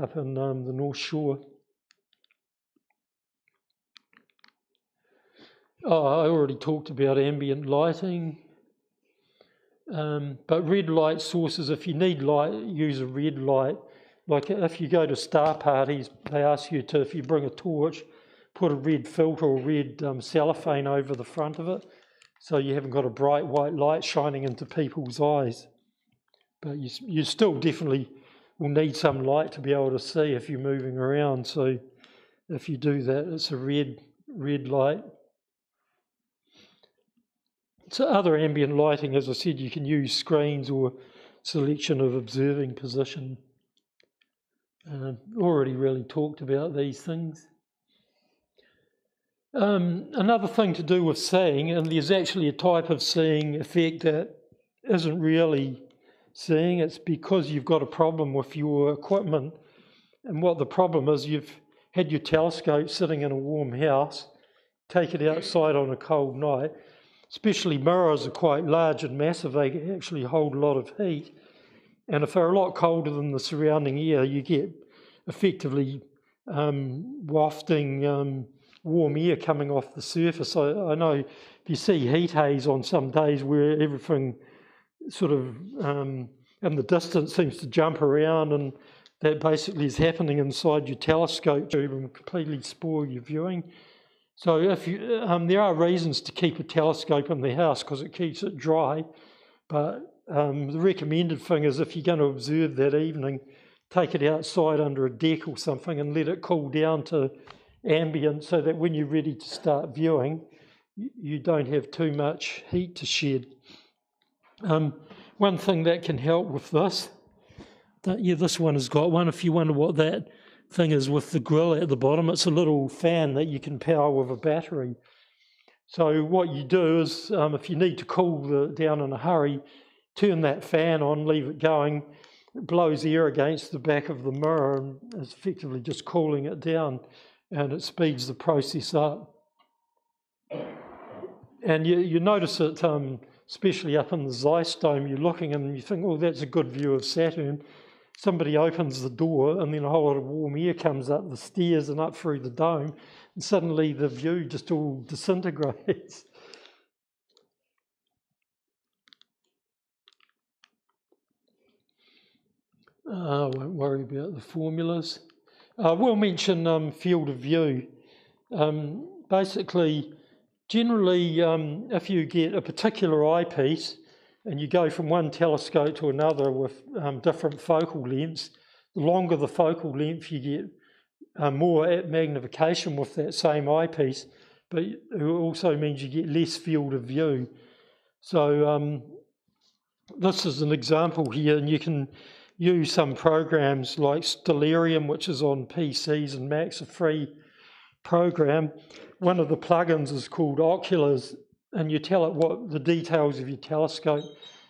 up in the North Shore. Oh, I already talked about ambient lighting. But red light sources, if you need light, use a red light. Like if you go to star parties, they ask you to, if you bring a torch, put a red filter or red cellophane over the front of it, so you haven't got a bright white light shining into people's eyes. But you still definitely will need some light to be able to see if you're moving around. So if you do that, it's a red light. So other ambient lighting, as I said, you can use screens or selection of observing position. Already really talked about these things. Another thing to do with seeing, and there's actually a type of seeing effect that isn't really seeing, it's because you've got a problem with your equipment. And what the problem is, you've had your telescope sitting in a warm house, take it outside on a cold night, especially mirrors are quite large and massive, they actually hold a lot of heat. And if they're a lot colder than the surrounding air, you get effectively wafting warm air coming off the surface. I know if you see heat haze on some days where everything sort of in the distance seems to jump around, and that basically is happening inside your telescope tube and completely spoil your viewing. So if you, there are reasons to keep a telescope in the house because it keeps it dry, but the recommended thing is if you're going to observe that evening, take it outside under a deck or something and let it cool down to ambient so that when you're ready to start viewing, you don't have too much heat to shed. One thing that can help with this, this one has got one. If you wonder what that thing is with the grill at the bottom, it's a little fan that you can power with a battery. So what you do is, if you need to cool down in a hurry, turn that fan on, leave it going, it blows air against the back of the mirror and is effectively just cooling it down, and it speeds the process up. And you notice it, especially up in the Zeiss dome, you're looking and you think, oh, that's a good view of Saturn. Somebody opens the door and then a whole lot of warm air comes up the stairs and up through the dome, and suddenly the view just all disintegrates. I won't worry about the formulas. We'll mention field of view. Basically, generally, if you get a particular eyepiece and you go from one telescope to another with different focal lengths, the longer the focal length, you get more magnification with that same eyepiece, but it also means you get less field of view. So this is an example here, and you can use some programs like Stellarium, which is on PCs and Macs, a free program. One of the plugins is called Oculars, and you tell it what the details of your telescope,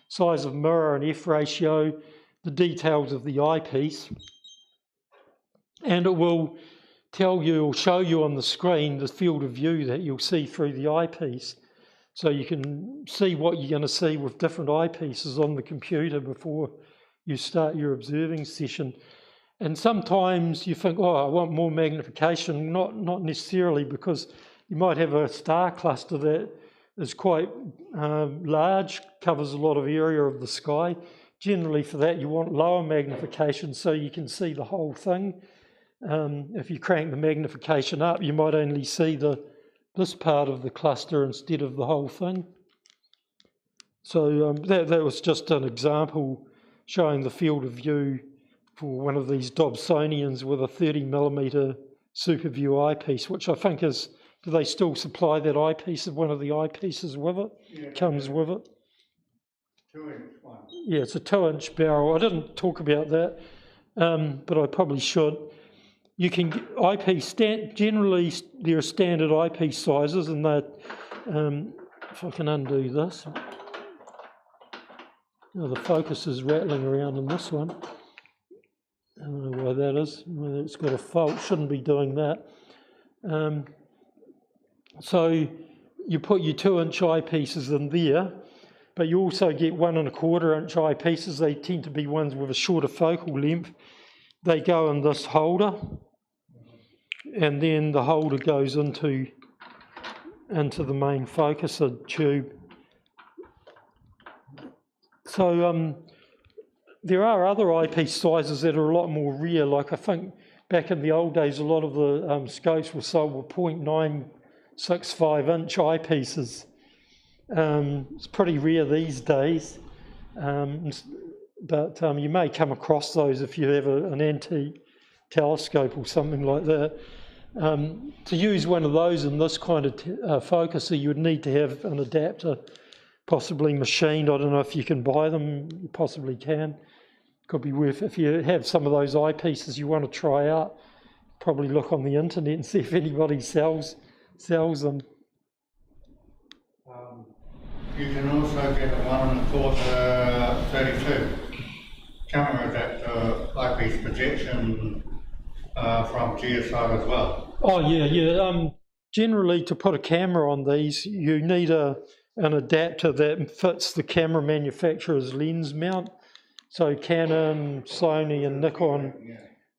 size of mirror and F ratio, the details of the eyepiece, and it will tell you or show you on the screen the field of view that you'll see through the eyepiece. So you can see what you're going to see with different eyepieces on the computer before you start your observing session. And sometimes you think, oh, I want more magnification. Not necessarily, because you might have a star cluster that is quite large, covers a lot of area of the sky. Generally for that you want lower magnification so you can see the whole thing. If you crank the magnification up, you might only see this part of the cluster instead of the whole thing. So that was just an example showing the field of view for one of these Dobsonians with a 30mm super view eyepiece, which I think is, do they still supply that eyepiece, one of the eyepieces with it? Yeah, Comes with it. 2-inch one. Yeah, it's a 2-inch barrel. I didn't talk about that, but I probably should. You can get eyepiece, generally there are standard eyepiece sizes, and that, if I can undo this. Oh, the focus is rattling around in this one. I don't know why that is. Well, it's got a fault, shouldn't be doing that. So you put your 2-inch eyepieces in there, but you also get 1 1/4-inch eyepieces. They tend to be ones with a shorter focal length. They go in this holder, and then the holder goes into the main focuser tube. So there are other eyepiece sizes that are a lot more rare. Like I think back in the old days, a lot of the scopes were sold with 0.965-inch eyepieces. It's pretty rare these days, but you may come across those if you have an antique telescope or something like that. To use one of those in this kind of focuser, you would need to have an adapter, possibly machined. I don't know if you can buy them, you possibly can. Could be worth, if you have some of those eyepieces you want to try out, probably look on the internet and see if anybody sells them. You can also get a 1 1/4 32 camera adapter eyepiece projection from GSR as well. Oh yeah. Generally, to put a camera on these, you need an adapter that fits the camera manufacturer's lens mount. So Canon, Sony and Nikon,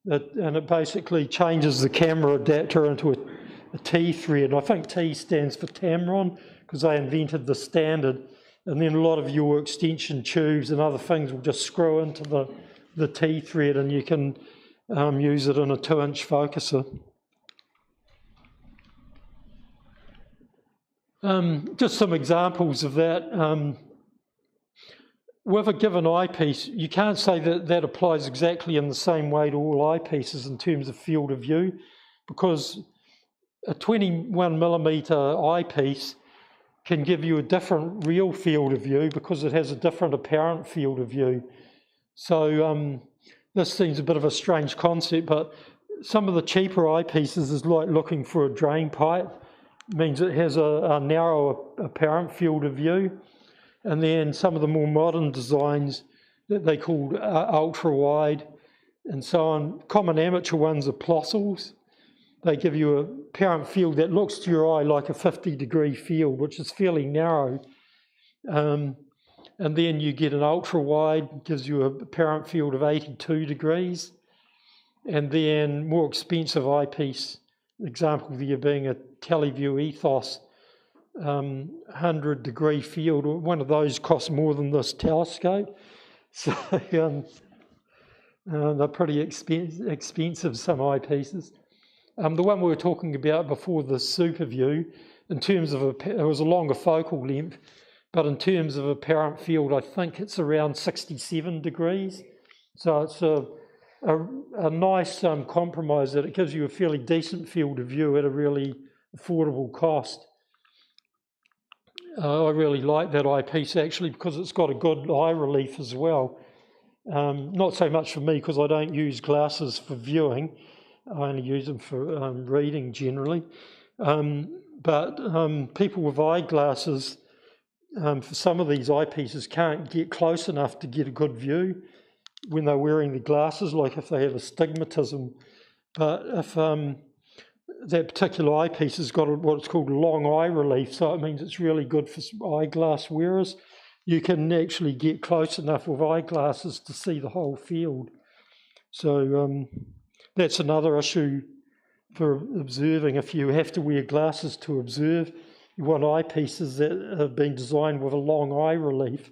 and it basically changes the camera adapter into a T thread. I think T stands for Tamron, because they invented the standard, and then a lot of your extension tubes and other things will just screw into the T thread, and you can use it in a 2-inch focuser. Just some examples of that. With a given eyepiece, you can't say that applies exactly in the same way to all eyepieces in terms of field of view, because a 21mm eyepiece can give you a different real field of view because it has a different apparent field of view. So this seems a bit of a strange concept, but some of the cheaper eyepieces is like looking for a drain pipe. It means it has a narrow apparent field of view. And then some of the more modern designs that they call ultra-wide and so on. Common amateur ones are Plossels. They give you an apparent field that looks to your eye like a 50-degree field, which is fairly narrow. And then you get an ultra-wide, gives you an apparent field of 82 degrees. And then more expensive eyepiece, example there being a Teleview Ethos, 100-degree field. One of those costs more than this telescope. So they're pretty expensive, some eyepieces. The one we were talking about before, the Super View, in terms of it was a longer focal length, but in terms of apparent field, I think it's around 67 degrees. So it's a nice compromise that it gives you a fairly decent field of view at a really affordable cost. I really like that eyepiece actually because it's got a good eye relief as well. Not so much for me because I don't use glasses for viewing. I only use them for reading generally. But people with eyeglasses, for some of these eyepieces, can't get close enough to get a good view when they're wearing the glasses, like if they have astigmatism. But if that particular eyepiece has got what's called long eye relief, so it means it's really good for eyeglass wearers. You can actually get close enough with eyeglasses to see the whole field. So that's another issue for observing. If you have to wear glasses to observe, you want eyepieces that have been designed with a long eye relief.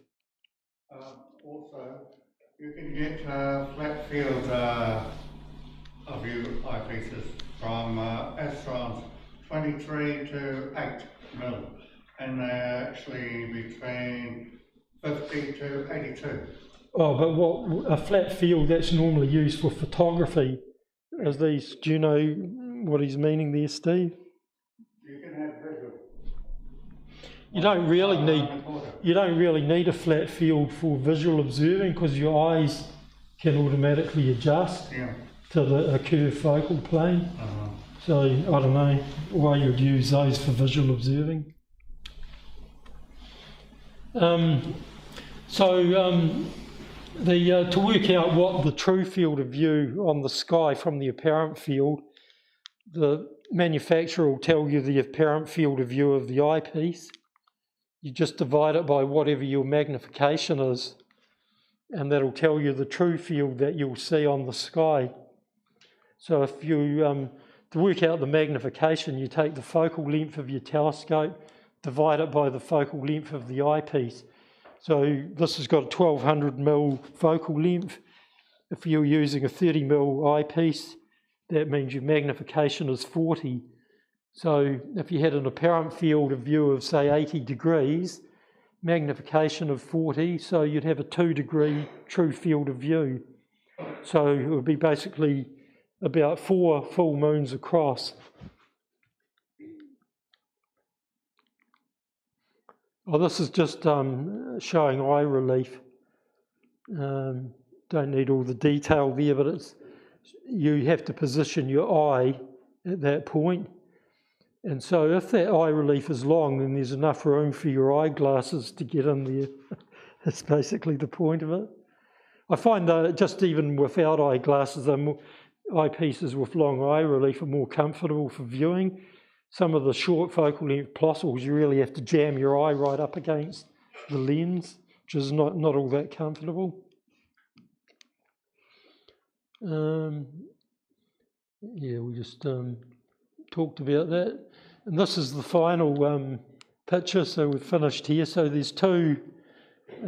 Also, you can get flat field of view eyepieces from Astrons 23 to 8 mil, and they're actually between 50 to 82. Oh, but what a flat field that's normally used for photography? As these, do you know what he's meaning there, Steve? You can have visual. You don't really need a flat field for visual observing because your eyes can automatically adjust to a curved focal plane. So I don't know why you'd use those for visual observing. To work out what the true field of view on the sky from the apparent field, the manufacturer will tell you the apparent field of view of the eyepiece. You just divide it by whatever your magnification is, and that'll tell you the true field that you'll see on the sky. So if you, to work out the magnification, you take the focal length of your telescope, divide it by the focal length of the eyepiece. So this has got a 1200 mil focal length. If you're using a 30 mil eyepiece, that means your magnification is 40. So if you had an apparent field of view of say 80 degrees, magnification of 40, so you'd have a 2 degree true field of view. So it would be basically about 4 full moons across. Well, this is just showing eye relief. Don't need all the detail there, but you have to position your eye at that point. And so if that eye relief is long, then there's enough room for your eyeglasses to get in there. That's basically the point of it. I find that just even without eyeglasses, eyepieces with long eye relief are more comfortable for viewing. Some of the short focal length plossels, you really have to jam your eye right up against the lens, which is not all that comfortable. We just talked about that. And this is the final picture, so we've finished here. So there's 2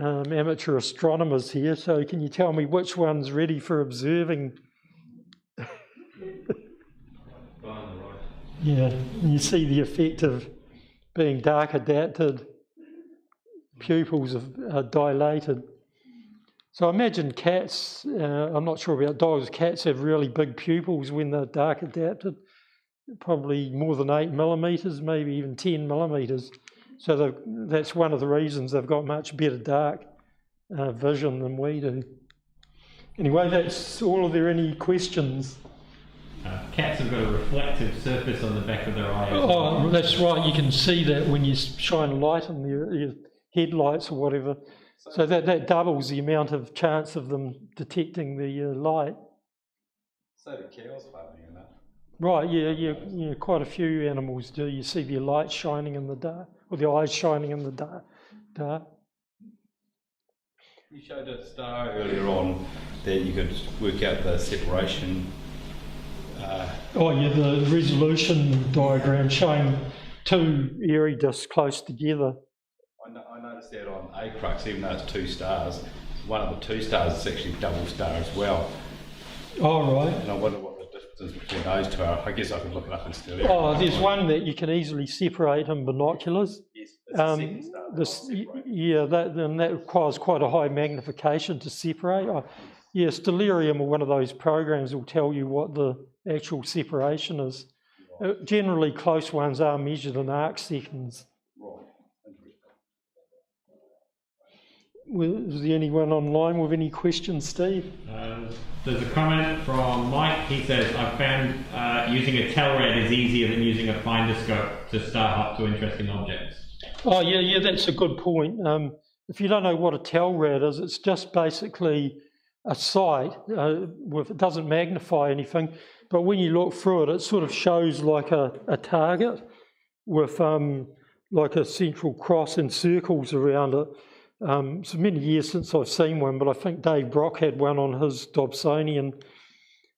amateur astronomers here, so can you tell me which one's ready for observing? Yeah, and you see the effect of being dark adapted, pupils are dilated. So I imagine cats, I'm not sure about dogs, cats have really big pupils when they're dark adapted, probably more than 8 millimetres, maybe even 10 millimetres. So that's one of the reasons they've got much better dark vision than we do. Anyway, that's all. Are there any questions? Cats have got a reflective surface on the back of their eye. Oh, that's right. You can see that when you shine a light on your headlights or whatever. So that doubles the amount of chance of them detecting the light. So do cows, funny enough. Right, yeah, quite a few animals do. You see their light shining in the dark, or their eyes shining in the dark. You showed a star earlier on that you could work out the separation. The resolution diagram showing 2 airy disks close together. I noticed that on Acrux, even though it's 2 stars, one of the 2 stars is actually double star as well. Oh, right. And I wonder what the difference between those 2 are. I guess I could look it up instead. There's one that you can easily separate in binoculars. Yes, that's the second star. That requires quite a high magnification to separate. Stellarium or one of those programs will tell you what the actual separation is. Generally, close ones are measured in arc seconds. Right. Is there anyone online with any questions, Steve? There's a comment from Mike. He says, I've found using a telrad is easier than using a finder scope to start up to interesting objects. Oh, yeah, that's a good point. If you don't know what a telrad is, it's just basically a sight. It doesn't magnify anything, but when you look through it, it sort of shows like a target with like a central cross and circles around it. It's many years since I've seen one, but I think Dave Brock had one on his Dobsonian,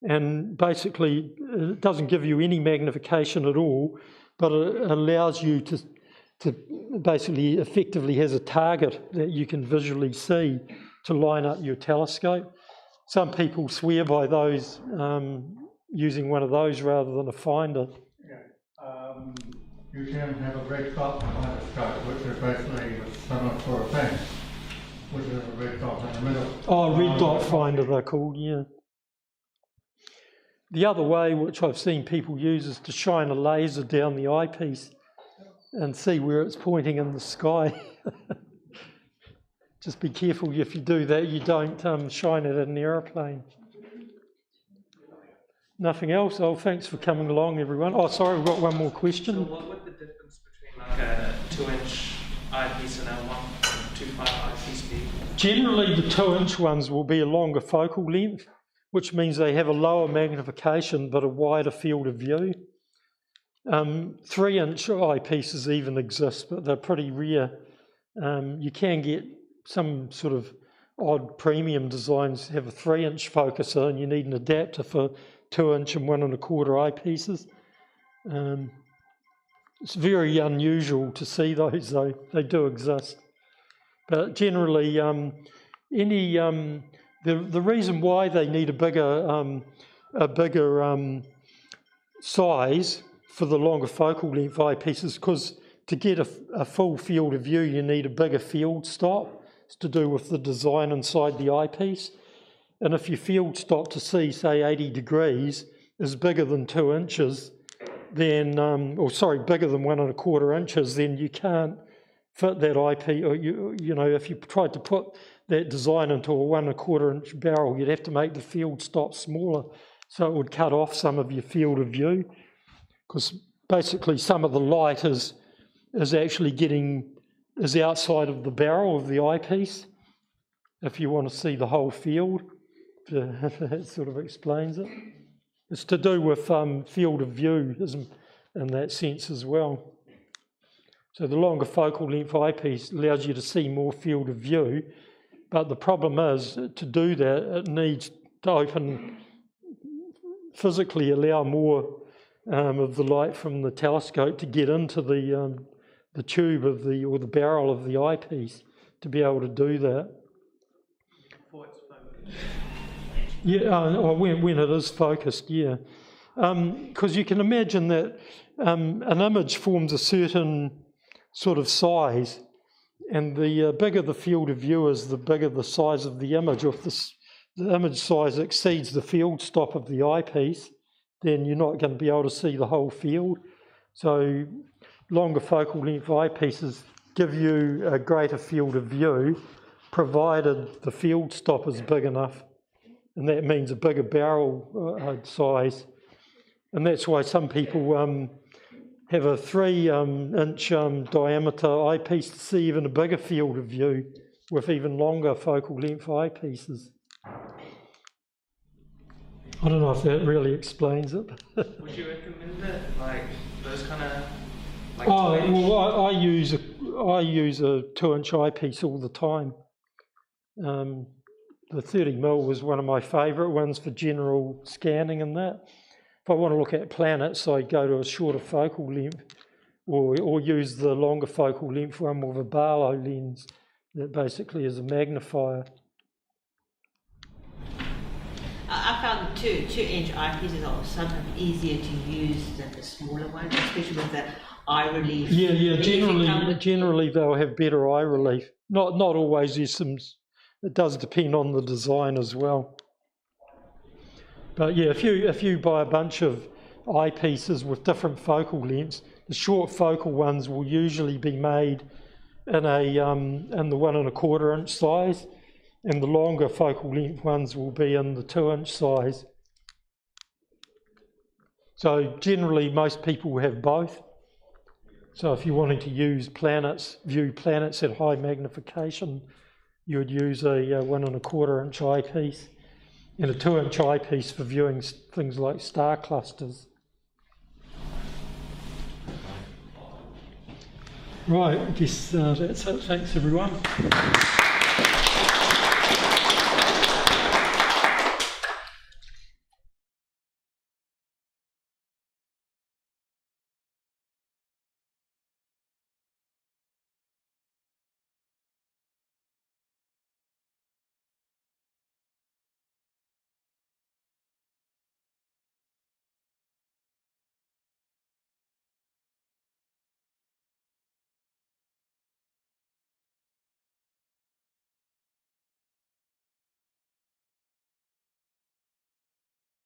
and basically it doesn't give you any magnification at all, but it allows you to basically effectively has a target that you can visually see to line up your telescope. Some people swear by those, using one of those rather than a finder. You can have a red dot microscope, which is basically similar to a pen, which is a red dot in the middle. Oh, red dot finder they're called, yeah. The other way, which I've seen people use, is to shine a laser down the eyepiece and see where it's pointing in the sky. Just be careful if you do that, you don't shine it at an aeroplane. Nothing else? Oh, thanks for coming along, everyone. Oh, sorry, we've got one more question. So what would the difference between like a 2-inch eyepiece and a 1.25 eyepiece be? Generally, the 2-inch ones will be a longer focal length, which means they have a lower magnification but a wider field of view. 3-inch eyepieces even exist, but they're pretty rare. You can get some sort of odd premium designs have a 3-inch focuser, and you need an adapter for 2-inch and 1 1/4 eyepieces. It's very unusual to see those, though. They do exist. But generally, the reason why they need a bigger size for the longer focal length eyepieces, because to get a full field of view, you need a bigger field stop. It's to do with the design inside the eyepiece. And if your field stop to see, say, 80 degrees is bigger than 2 inches, then, bigger than 1 1/4 inches, then you can't fit that eyepiece. Or you know, if you tried to put that design into a 1 1/4 inch barrel, you'd have to make the field stop smaller, so it would cut off some of your field of view. Because basically some of the light is outside of the barrel of the eyepiece, if you want to see the whole field. That sort of explains it. It's to do with field of view in that sense as well. So the longer focal length eyepiece allows you to see more field of view, but the problem is, to do that, it needs to physically allow more of the light from the telescope to get into the tube or the barrel of the eyepiece to be able to do that. Before it's focused. Yeah, when it is focused, yeah. Because you can imagine that an image forms a certain sort of size, and the bigger the field of view is, the bigger the size of the image. Or if the image size exceeds the field stop of the eyepiece, then you're not going to be able to see the whole field. So longer focal length eyepieces give you a greater field of view, provided the field stop is big enough. And that means a bigger barrel size. And that's why some people have a 3-inch diameter eyepiece to see even a bigger field of view with even longer focal length eyepieces. I don't know if that really explains it. Would you recommend it, like those kind of? Like I use a 2-inch eyepiece all the time. The 30mm was one of my favourite ones for general scanning and that. If I want to look at planets, I go to a shorter focal length, or use the longer focal length one with a Barlow lens that basically is a magnifier. I found 2-inch eyepieces are sometimes easier to use than the smaller ones, especially with the eye relief. Yeah. Generally they'll have better eye relief. Not always. It does depend on the design as well. But yeah, if you buy a bunch of eyepieces with different focal lengths, the short focal ones will usually be made in the 1 1/4 inch size, and the longer focal length ones will be in the 2-inch size. So generally most people will have both. So if you're wanting to view planets at high magnification, you would use a 1 1/4 inch eyepiece and a 2-inch eyepiece for viewing things like star clusters. Right, I guess that's it. Thanks everyone.